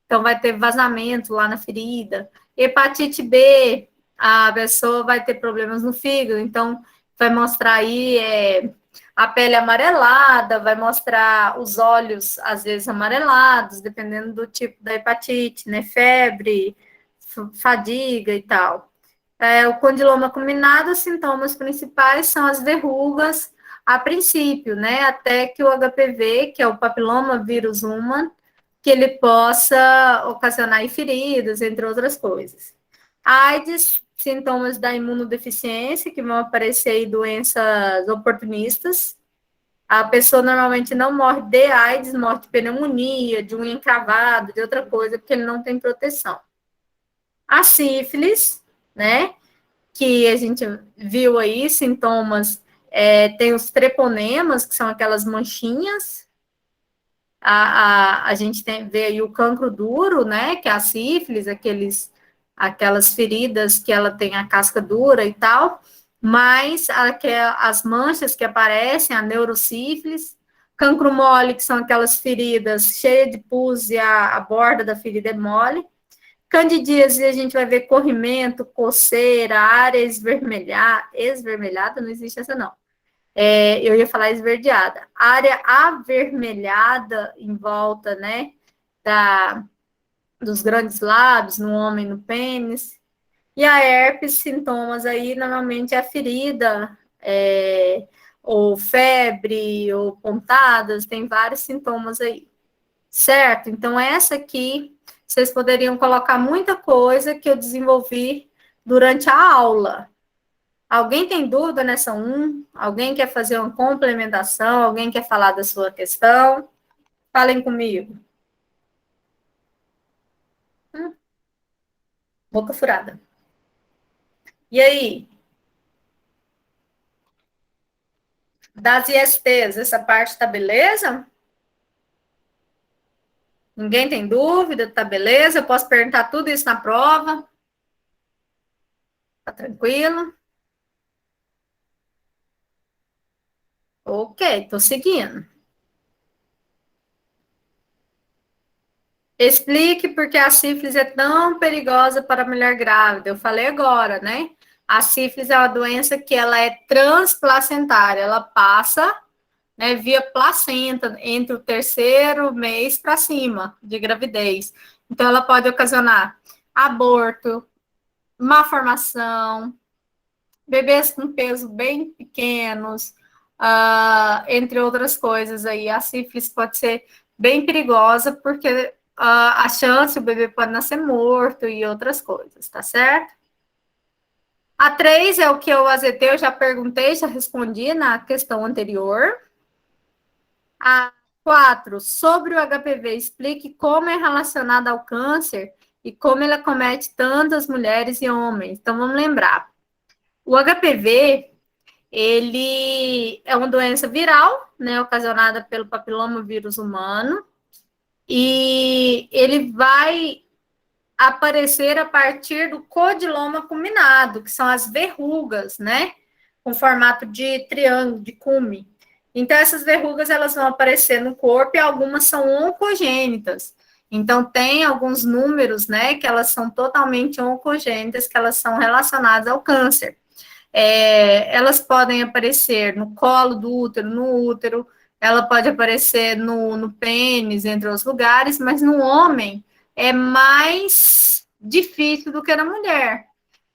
então vai ter vazamento lá na ferida. Hepatite B, a pessoa vai ter problemas no fígado, então vai mostrar aí a pele amarelada, vai mostrar os olhos, às vezes, amarelados, dependendo do tipo da hepatite, né? Febre, fadiga e tal. O condiloma culminado, os sintomas principais são as verrugas, a princípio, né? Até que o HPV, que é o papiloma vírus human, que ele possa ocasionar feridas, entre outras coisas. AIDS, sintomas da imunodeficiência, que vão aparecer aí doenças oportunistas. A pessoa normalmente não morre de AIDS, morre de pneumonia, de um encravado, de outra coisa, porque ele não tem proteção. A sífilis, né, que a gente viu aí, sintomas, tem os treponemas, que são aquelas manchinhas. A gente vê aí o cancro duro, né, que é a sífilis, aquelas feridas que ela tem a casca dura e tal, mas as manchas que aparecem, a neurosífilis, cancro mole, que são aquelas feridas cheias de pus e a borda da ferida é mole. Candidíase, a gente vai ver corrimento, coceira, área esvermelhada, não existe essa não. Eu ia falar esverdeada. Área avermelhada em volta, né, dos grandes lábios, no homem, no pênis. E a herpes, sintomas aí, normalmente é a ferida, ou febre, ou pontadas, tem vários sintomas aí. Certo? Então, essa aqui, vocês poderiam colocar muita coisa que eu desenvolvi durante a aula. Alguém tem dúvida nessa 1? Alguém quer fazer uma complementação? Alguém quer falar da sua questão? Falem comigo. Boca furada. E aí? Das ISTs, essa parte tá beleza? Ninguém tem dúvida? Tá beleza? Eu posso perguntar tudo isso na prova? Tá tranquilo? Ok, tô seguindo. Explique por que a sífilis é tão perigosa para a mulher grávida. Eu falei agora, né? A sífilis é uma doença que ela é transplacentária, ela passa, né, via placenta entre o terceiro mês para cima de gravidez. Então, ela pode ocasionar aborto, má formação, bebês com peso bem pequenos, entre outras coisas aí. A sífilis pode ser bem perigosa, porque a chance, o bebê pode nascer morto e outras coisas, tá certo? A 3 é o que eu azetei, eu já perguntei, já respondi na questão anterior. A 4, sobre o HPV, explique como é relacionado ao câncer e como ele acomete tanto as mulheres e homens. Então, vamos lembrar. O HPV, ele é uma doença viral, né, ocasionada pelo papilomavírus humano, e ele vai aparecer a partir do codiloma acuminado, que são as verrugas, né, com formato de triângulo, de cume. Então, essas verrugas, elas vão aparecer no corpo e algumas são oncogênitas. Então, tem alguns números, né, que elas são totalmente oncogênitas, que elas são relacionadas ao câncer. Elas podem aparecer no colo do útero, no útero, ela pode aparecer no pênis, entre outros lugares, mas no homem é mais difícil do que na mulher.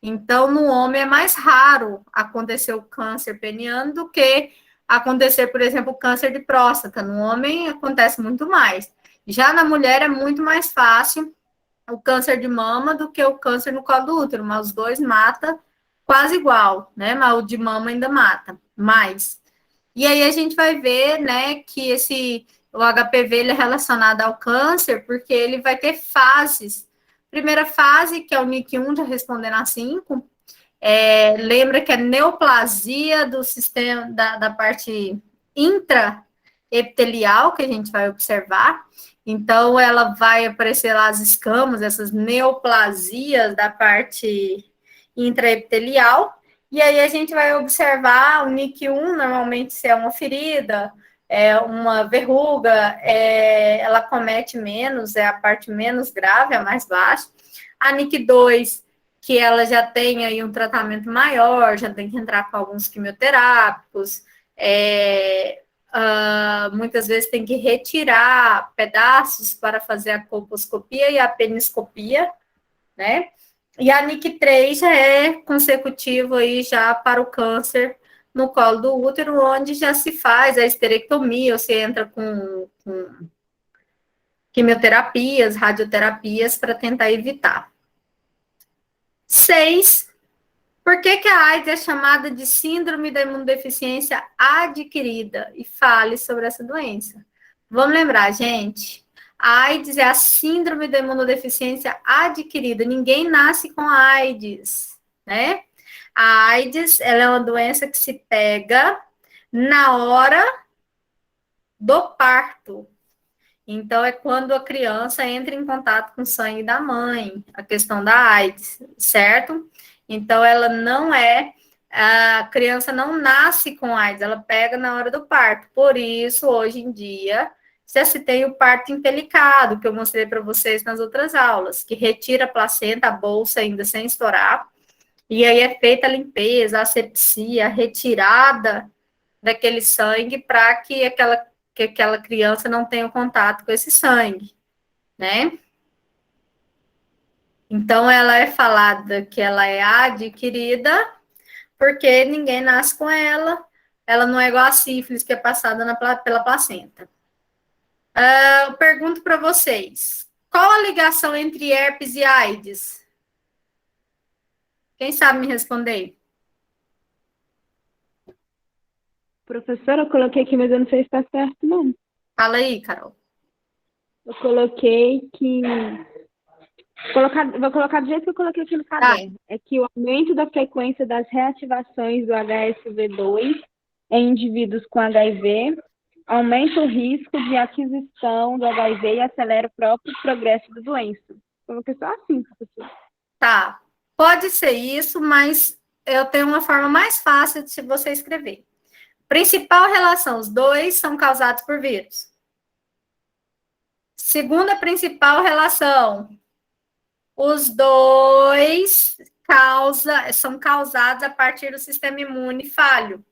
Então, no homem é mais raro acontecer o câncer peniano do que acontecer, por exemplo, o câncer de próstata. No homem acontece muito mais. Já na mulher é muito mais fácil o câncer de mama do que o câncer no colo do útero, mas os dois matam quase igual, né? Mas o de mama ainda mata mais. E aí a gente vai ver, né, que o HPV ele é relacionado ao câncer, porque ele vai ter fases. Primeira fase, que é o NIC1, já respondendo a 5, lembra que é neoplasia do sistema, da parte intraepitelial, que a gente vai observar. Então, ela vai aparecer lá as escamas, essas neoplasias da parte intraepitelial, e aí a gente vai observar o NIC1, normalmente se é uma ferida, uma verruga, ela comete menos, é a parte menos grave, a mais baixa. A NIC2, que ela já tem aí um tratamento maior, já tem que entrar com alguns quimioterápicos, muitas vezes tem que retirar pedaços para fazer a colposcopia e a peniscopia, né? E a NIC3 já é consecutivo aí já para o câncer no colo do útero, onde já se faz a esterectomia, ou se entra com quimioterapias, radioterapias para tentar evitar. 6. Por que a AIDS é chamada de síndrome da imunodeficiência adquirida? E fale sobre essa doença. Vamos lembrar, gente. A AIDS é a síndrome da imunodeficiência adquirida. Ninguém nasce com AIDS, né? A AIDS, ela é uma doença que se pega na hora do parto. Então, é quando a criança entra em contato com o sangue da mãe, a questão da AIDS, certo? Então, a criança não nasce com AIDS, ela pega na hora do parto. Por isso, hoje em dia, já se tem o parto impelicado, que eu mostrei para vocês nas outras aulas, que retira a placenta, a bolsa ainda sem estourar, e aí é feita a limpeza, a asepsia, a retirada daquele sangue para que aquela criança não tenha contato com esse sangue, né? Então, ela é falada que ela é adquirida, porque ninguém nasce com ela, ela não é igual a sífilis, que é passada pela placenta. Eu pergunto para vocês, qual a ligação entre herpes e AIDS? Quem sabe me responder? Professora, eu coloquei aqui, mas eu não sei se está certo, não. Fala aí, Carol. Eu coloquei que... Vou colocar do jeito que eu coloquei aqui no caderno. É que o aumento da frequência das reativações do HSV2 em indivíduos com HIV aumenta o risco de aquisição do HIV e acelera o próprio progresso da doença. Coloquei só assim, professor. Tá, pode ser isso, mas eu tenho uma forma mais fácil de você escrever. Principal relação, os dois são causados por vírus. Segunda principal relação, os dois são causados a partir do sistema imune falho.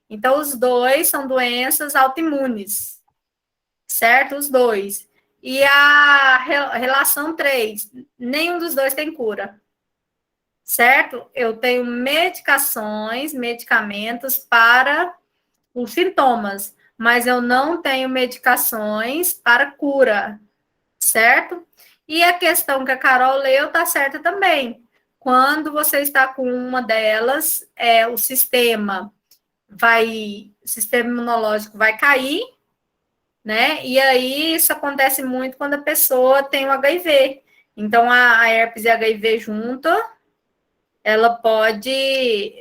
Então, os dois são doenças autoimunes, certo? Os dois. E a relação 3, nenhum dos dois tem cura, certo? Eu tenho medicamentos para os sintomas, mas eu não tenho medicações para cura, certo? E a questão que a Carol leu está certa também. Quando você está com uma delas, o sistema imunológico vai cair, né? E aí isso acontece muito quando a pessoa tem o HIV. Então, a herpes e HIV junto, ela pode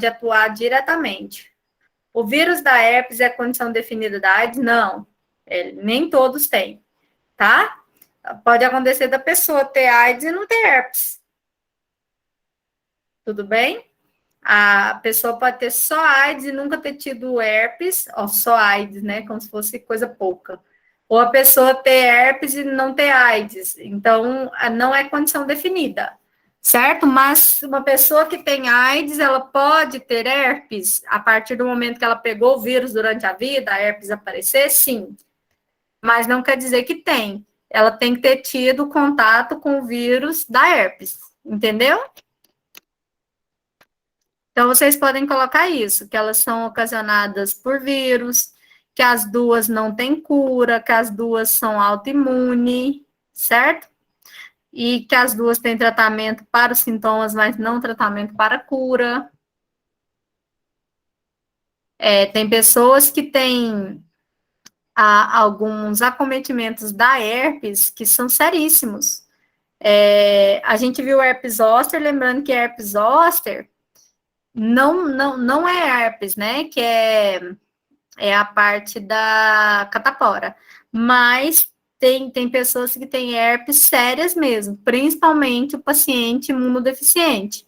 atuar diretamente. O vírus da herpes é a condição definida da AIDS? Não, nem todos têm, tá? Pode acontecer da pessoa ter AIDS e não ter herpes. Tudo bem? A pessoa pode ter só AIDS e nunca ter tido herpes, ou só AIDS, né? Como se fosse coisa pouca. Ou a pessoa ter herpes e não ter AIDS. Então, não é condição definida, certo? Mas uma pessoa que tem AIDS, ela pode ter herpes a partir do momento que ela pegou o vírus durante a vida, a herpes aparecer, sim. Mas não quer dizer que tem. Ela tem que ter tido contato com o vírus da herpes, entendeu? Então, vocês podem colocar isso, que elas são ocasionadas por vírus, que as duas não têm cura, que as duas são autoimunes, certo? E que as duas têm tratamento para os sintomas, mas não tratamento para a cura. Tem pessoas que têm alguns acometimentos da herpes que são seríssimos. A gente viu o herpes zoster, lembrando que herpes zoster não é herpes, né? Que é a parte da catapora. Mas tem pessoas que têm herpes sérias mesmo, principalmente o paciente imunodeficiente.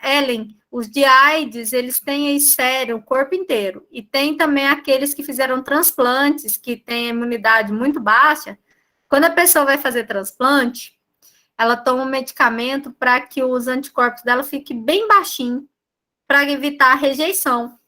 Ellen, os de AIDS, eles têm aí sério o corpo inteiro. E tem também aqueles que fizeram transplantes, que têm imunidade muito baixa. Quando a pessoa vai fazer transplante, ela toma um medicamento para que os anticorpos dela fiquem bem baixinhos, para evitar a rejeição.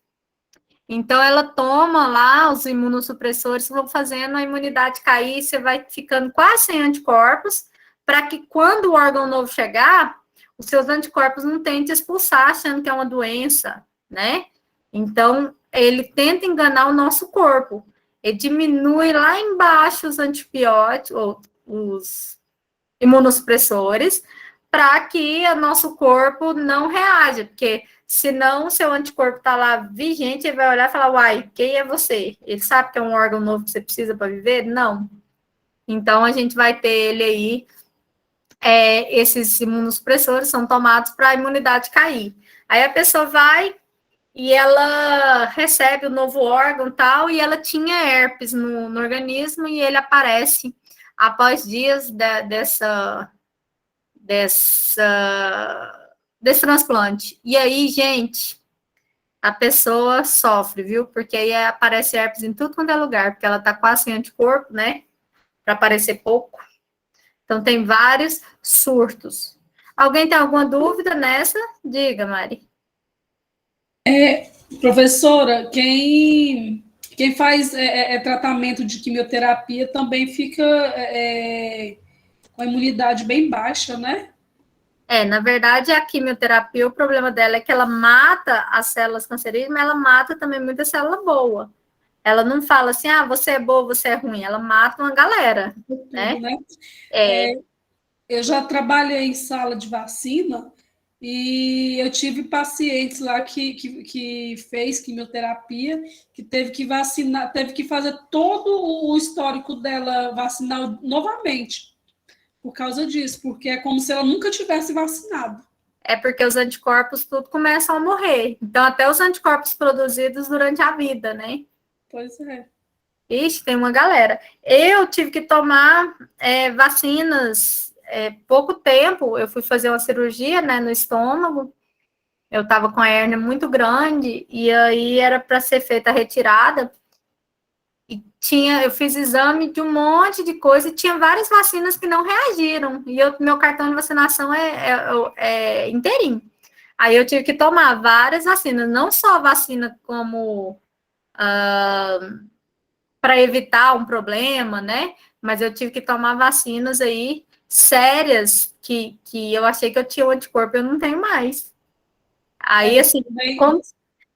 Então, ela toma lá os imunossupressores, vão fazendo a imunidade cair, você vai ficando quase sem anticorpos, para que quando o órgão novo chegar, os seus anticorpos não tentem expulsar, achando que é uma doença, né? Então, ele tenta enganar o nosso corpo. Ele diminui lá embaixo os antibióticos, ou os imunossupressores, para que o nosso corpo não reaja, porque senão o seu anticorpo está lá vigente, ele vai olhar e falar, uai, quem é você? Ele sabe que é um órgão novo que você precisa para viver? Não. Então, a gente vai ter ele aí, esses imunossupressores são tomados para a imunidade cair. Aí a pessoa vai e ela recebe o novo órgão e tal, e ela tinha herpes no organismo, e ele aparece após dias desse transplante. E aí, gente, a pessoa sofre, viu? Porque aí aparece herpes em tudo quanto é lugar, porque ela tá quase sem anticorpo, né? Para aparecer pouco. Então, tem vários surtos. Alguém tem alguma dúvida nessa? Diga, Mari. Professora, quem faz tratamento de quimioterapia também fica com a imunidade bem baixa, né? Na verdade, a quimioterapia, o problema dela é que ela mata as células cancerígenas, mas ela mata também muita célula boa. Ela não fala assim, você é boa, você é ruim. Ela mata uma galera, né? Eu já trabalhei em sala de vacina e eu tive pacientes lá que fez quimioterapia, que teve que vacinar, teve que fazer todo o histórico dela vacinal novamente. Por causa disso, porque é como se ela nunca tivesse vacinado. É porque os anticorpos tudo começam a morrer. Então, até os anticorpos produzidos durante a vida, né? Pois é. Ixi, tem uma galera. Eu tive que tomar vacinas pouco tempo. Eu fui fazer uma cirurgia, né, no estômago. Eu estava com a hérnia muito grande e aí era para ser feita a retirada. E eu fiz exame de um monte de coisa e tinha várias vacinas que não reagiram. E meu cartão de vacinação é inteirinho. Aí eu tive que tomar várias vacinas, não só vacina como para evitar um problema, né? Mas eu tive que tomar vacinas aí sérias que eu achei que eu tinha um anticorpo, eu não tenho mais. Aí, assim,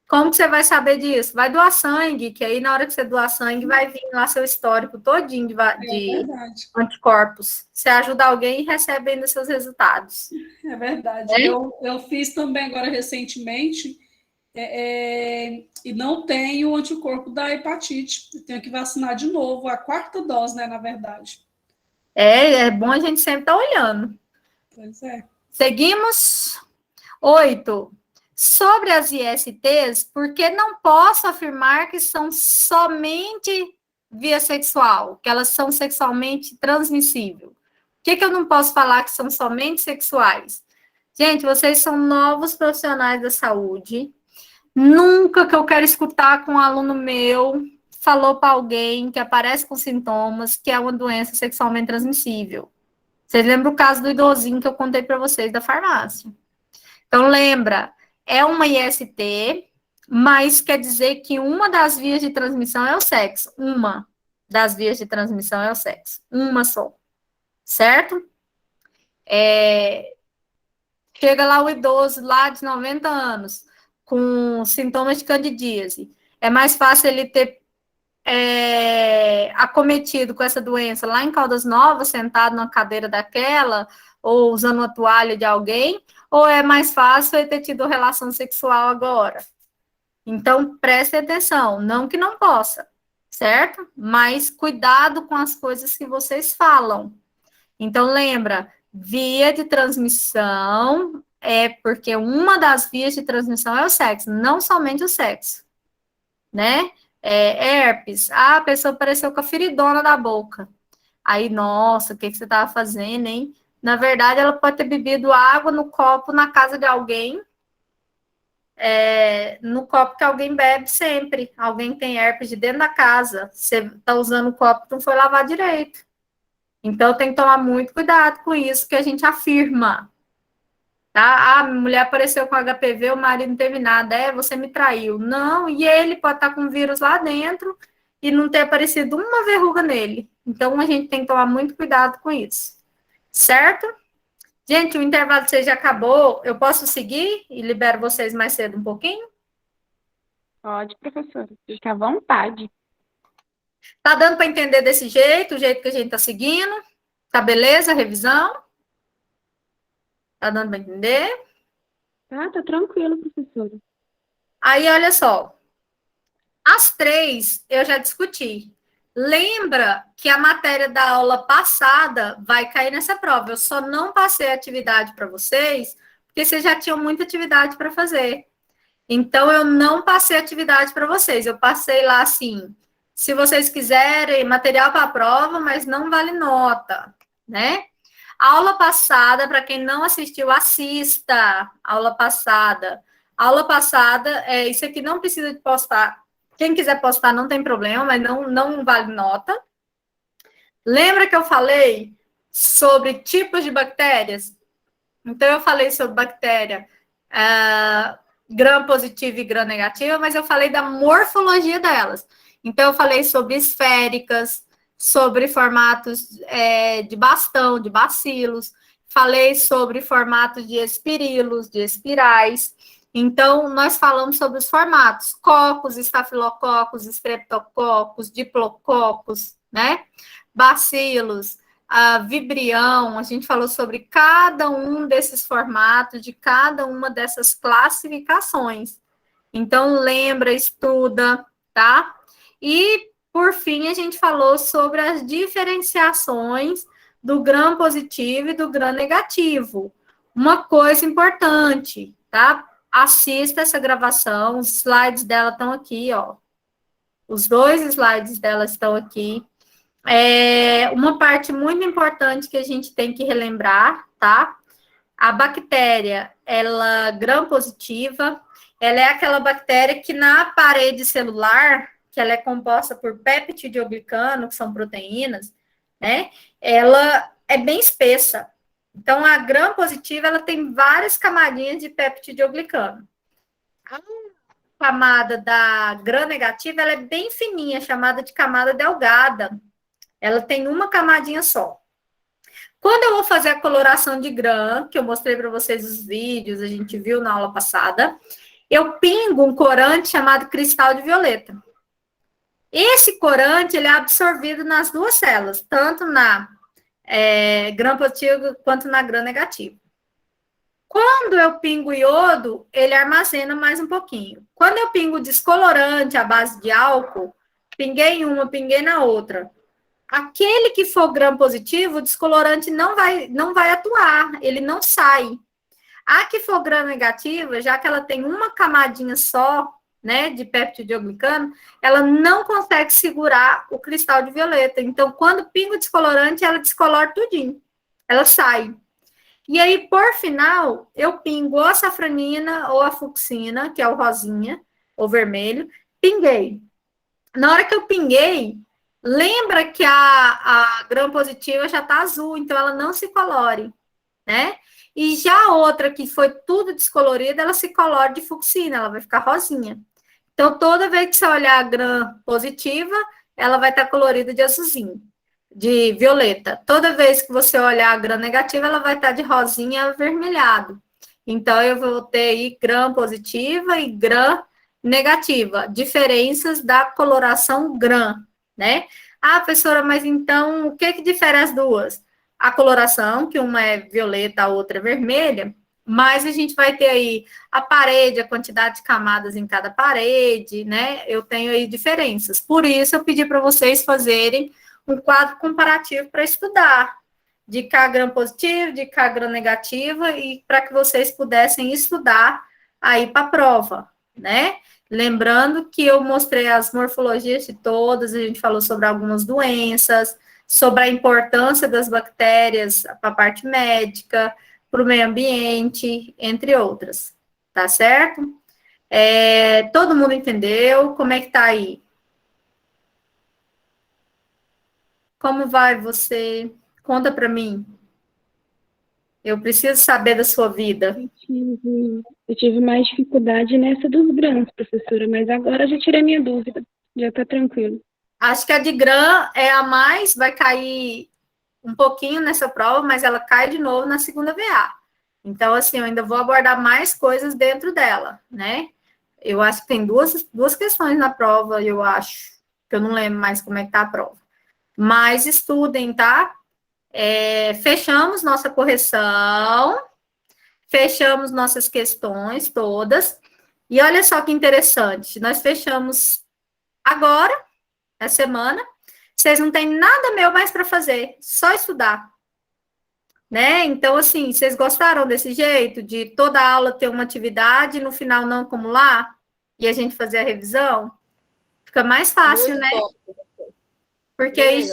como que você vai saber disso? Vai doar sangue, que aí na hora que você doar sangue vai vir lá seu histórico todinho de anticorpos. Você ajuda alguém e recebe ainda seus resultados. É verdade. Eu fiz também agora recentemente e não tenho o anticorpo da hepatite. Eu tenho que vacinar de novo, a 4ª dose, né, na verdade. É bom a gente sempre estar olhando. Pois é. Seguimos. 8. Sobre as ISTs, por que não posso afirmar que são somente via sexual, que elas são sexualmente transmissíveis? Por que eu não posso falar que são somente sexuais? Gente, vocês são novos profissionais da saúde. Nunca que eu quero escutar com um aluno meu falou para alguém que aparece com sintomas que é uma doença sexualmente transmissível. Vocês lembram o caso do idosinho que eu contei para vocês da farmácia? Então, lembra, é uma IST, mas quer dizer que uma das vias de transmissão é o sexo. Uma das vias de transmissão é o sexo. Uma só. Certo? Chega lá o idoso, lá de 90 anos, com sintomas de candidíase. É mais fácil ele ter acometido com essa doença lá em Caldas Novas, sentado numa cadeira daquela, ou usando uma toalha de alguém, ou é mais fácil ele ter tido relação sexual agora? Então, preste atenção, não que não possa, certo? Mas cuidado com as coisas que vocês falam. Então, lembra, via de transmissão é porque uma das vias de transmissão é o sexo, não somente o sexo, né? Herpes, a pessoa apareceu com a feridona na boca. Aí, nossa, o que você estava fazendo, hein? Na verdade, ela pode ter bebido água no copo na casa de alguém, no copo que alguém bebe sempre. Alguém tem herpes de dentro da casa. Você está usando o copo que não foi lavar direito. Então, tem que tomar muito cuidado com isso que a gente afirma. Tá? A mulher apareceu com HPV, o marido não teve nada. Você me traiu. Não, e ele pode estar com vírus lá dentro e não ter aparecido uma verruga nele. Então, a gente tem que tomar muito cuidado com isso. Certo? Gente, o intervalo de vocês já acabou. Eu posso seguir e libero vocês mais cedo um pouquinho? Pode, professora. Fique à vontade. Tá dando para entender desse jeito, o jeito que a gente tá seguindo? Tá beleza a revisão? Tá dando para entender? Tá tranquilo, professora. Aí, olha só. As 3 eu já discuti. Lembra que a matéria da aula passada vai cair nessa prova. Eu só não passei a atividade para vocês, porque vocês já tinham muita atividade para fazer. Então, eu não passei atividade para vocês. Eu passei lá assim, se vocês quiserem, material para a prova, mas não vale nota, né? A aula passada, para quem não assistiu, assista a aula passada. A aula passada, isso aqui não precisa de postar. Quem quiser postar não tem problema, mas não vale nota. Lembra que eu falei sobre tipos de bactérias? Então, eu falei sobre bactéria gram-positiva e gram-negativa, mas eu falei da morfologia delas. Então, eu falei sobre esféricas, sobre formatos de bastão, de bacilos, falei sobre formatos de espirilos, de espirais. Então, nós falamos sobre os formatos, cocos, estafilococos, streptococos, diplococos, né? Bacilos, vibrião, a gente falou sobre cada um desses formatos, de cada uma dessas classificações. Então, lembra, estuda, tá? E, por fim, a gente falou sobre as diferenciações do gram positivo e do gram negativo. Uma coisa importante, tá? Assista essa gravação, os slides dela estão aqui, ó. Os 2 slides dela estão aqui. Uma parte muito importante que a gente tem que relembrar, tá? A bactéria, ela gram-positiva, ela é aquela bactéria que na parede celular, que ela é composta por peptidoglicano, que são proteínas, né? Ela é bem espessa. Então, a gram-positiva, ela tem várias camadinhas de peptidoglicano. A camada da gram-negativa, ela é bem fininha, chamada de camada delgada. Ela tem uma camadinha só. Quando eu vou fazer a coloração de gram, que eu mostrei para vocês os vídeos, a gente viu na aula passada, eu pingo um corante chamado cristal de violeta. Esse corante, ele é absorvido nas 2 células, tanto na gram positivo quanto na gram negativo. Quando eu pingo iodo, ele armazena mais um pouquinho. Quando eu pingo descolorante à base de álcool, pinguei em uma, pinguei na outra. Aquele que for gram positivo, o descolorante não vai atuar, ele não sai. A que for gram negativa, já que ela tem uma camadinha só, né, de peptidoglicano, ela não consegue segurar o cristal de violeta. Então, quando pinga o descolorante, ela descolora tudinho. Ela sai. E aí, por final, eu pingo ou a safranina ou a fucsina, que é o rosinha, ou vermelho, pinguei. Na hora que eu pinguei, lembra que a gram positiva já está azul, então ela não se colore, né? E já a outra, que foi tudo descolorida, ela se colore de fucsina, ela vai ficar rosinha. Então, toda vez que você olhar a gram positiva, ela vai estar colorida de azulzinho, de violeta. Toda vez que você olhar a gram negativa, ela vai estar de rosinha avermelhado. Então, eu vou ter aí gram positiva e gram negativa, diferenças da coloração gram, né? Ah, professora, mas então o que difere as duas? A coloração, que uma é violeta, a outra é vermelha, mas a gente vai ter aí a parede, a quantidade de camadas em cada parede, né? Eu tenho aí diferenças. Por isso, eu pedi para vocês fazerem um quadro comparativo para estudar, de K gram positivo, de K gram negativa, e para que vocês pudessem estudar aí para a prova, né? Lembrando que eu mostrei as morfologias de todas, a gente falou sobre algumas doenças, sobre a importância das bactérias para a parte médica, para o meio ambiente, entre outras, tá certo? Todo mundo entendeu? Como é que tá aí? Como vai você? Conta para mim. Eu preciso saber da sua vida. Eu tive mais dificuldade nessa dos grãos, professora, mas agora já tirei minha dúvida, já tá tranquilo. Acho que a de gram é a mais, vai cair um pouquinho nessa prova, mas ela cai de novo na segunda VA. Então, assim, eu ainda vou abordar mais coisas dentro dela, né? Eu acho que tem duas questões na prova, eu acho, que eu não lembro mais como é que tá a prova. Mas estudem, tá? Fechamos nossa correção, fechamos nossas questões todas, e olha só que interessante, nós fechamos agora, essa semana, vocês não têm nada meu mais para fazer, só estudar, né? Então, assim, vocês gostaram desse jeito, de toda aula ter uma atividade, no final não acumular, e a gente fazer a revisão? Fica mais fácil, né? Porque aí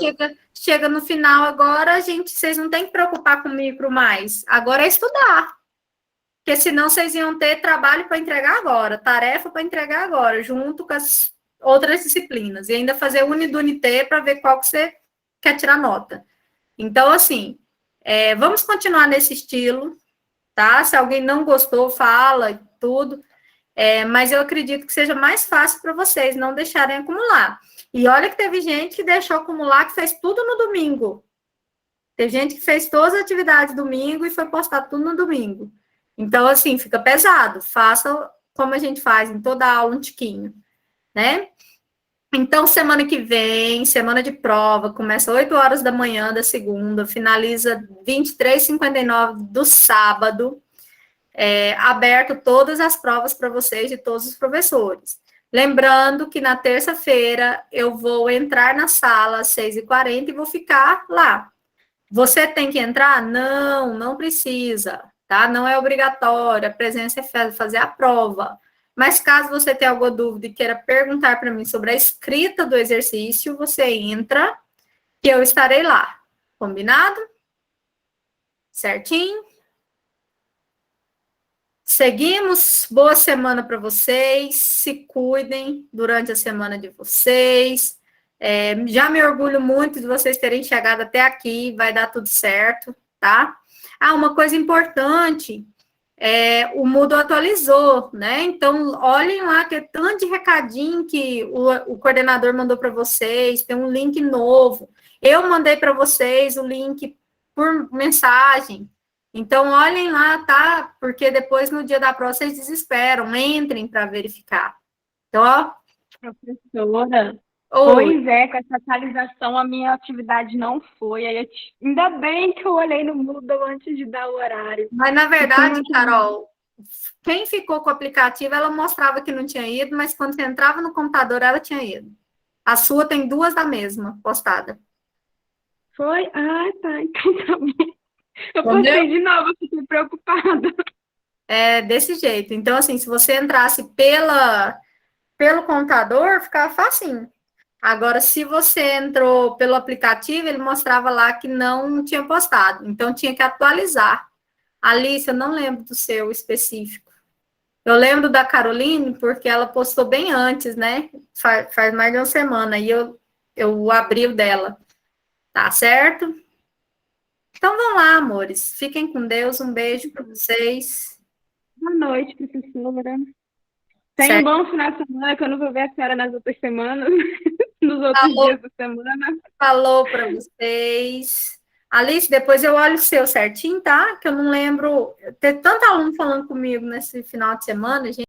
chega no final agora, vocês não têm que preocupar com o micro mais. Agora é estudar. Porque senão vocês iam ter trabalho para entregar agora, tarefa para entregar agora, junto com as outras disciplinas. E ainda fazer Unidunité para ver qual que você quer tirar nota. Então, assim, vamos continuar nesse estilo, tá? Se alguém não gostou, fala e tudo. Mas eu acredito que seja mais fácil para vocês não deixarem acumular. E olha que teve gente que deixou acumular, que fez tudo no domingo. Teve gente que fez todas as atividades domingo e foi postar tudo no domingo. Então, assim, fica pesado. Faça como a gente faz em toda aula, um tiquinho, né? Então, semana que vem, semana de prova, começa 8 horas da manhã da segunda, finaliza 23h59 do sábado. Aberto todas as provas para vocês de todos os professores. Lembrando que na terça-feira eu vou entrar na sala às 6h40 e vou ficar lá. Você tem que entrar? Não, não precisa, tá? Não é obrigatório, a presença é fazer a prova. Mas caso você tenha alguma dúvida e queira perguntar para mim sobre a escrita do exercício, você entra, que eu estarei lá. Combinado? Certinho? Seguimos. Boa semana para vocês. Se cuidem durante a semana de vocês. Já me orgulho muito de vocês terem chegado até aqui. Vai dar tudo certo, tá? Uma coisa importante. O Moodle atualizou, né? Então, olhem lá que é tanto de recadinho que o coordenador mandou para vocês. Tem um link novo. Eu mandei para vocês o link por mensagem. Então, olhem lá, tá? Porque depois, no dia da prova, vocês desesperam. Entrem para verificar. Então, ó. Professora, Oi. pois é, com essa atualização a minha atividade não foi. Aí ainda bem que eu olhei no Moodle antes de dar o horário. Mas, na verdade, Carol, quem ficou com o aplicativo, ela mostrava que não tinha ido, mas quando você entrava no computador, ela tinha ido. A sua tem 2 da mesma postada. Foi? Ah, tá. Então tá bem. Eu postei de novo, eu fiquei preocupada. É desse jeito. Então, assim, se você entrasse pelo computador, ficava facinho. Agora, se você entrou pelo aplicativo, ele mostrava lá que não tinha postado. Então, tinha que atualizar. Alice, eu não lembro do seu específico. Eu lembro da Caroline, porque ela postou bem antes, né? Faz mais de uma semana. E eu abri o dela. Tá certo? Então, vamos lá, amores. Fiquem com Deus. Um beijo para vocês. Boa noite, professora. Tenha um bom final de semana, que eu não vou ver a senhora nas outras semanas, nos outros dias da semana. Falou para vocês. Alice, depois eu olho o seu certinho, tá? Que eu não lembro. Ter tanto aluno falando comigo nesse final de semana, gente.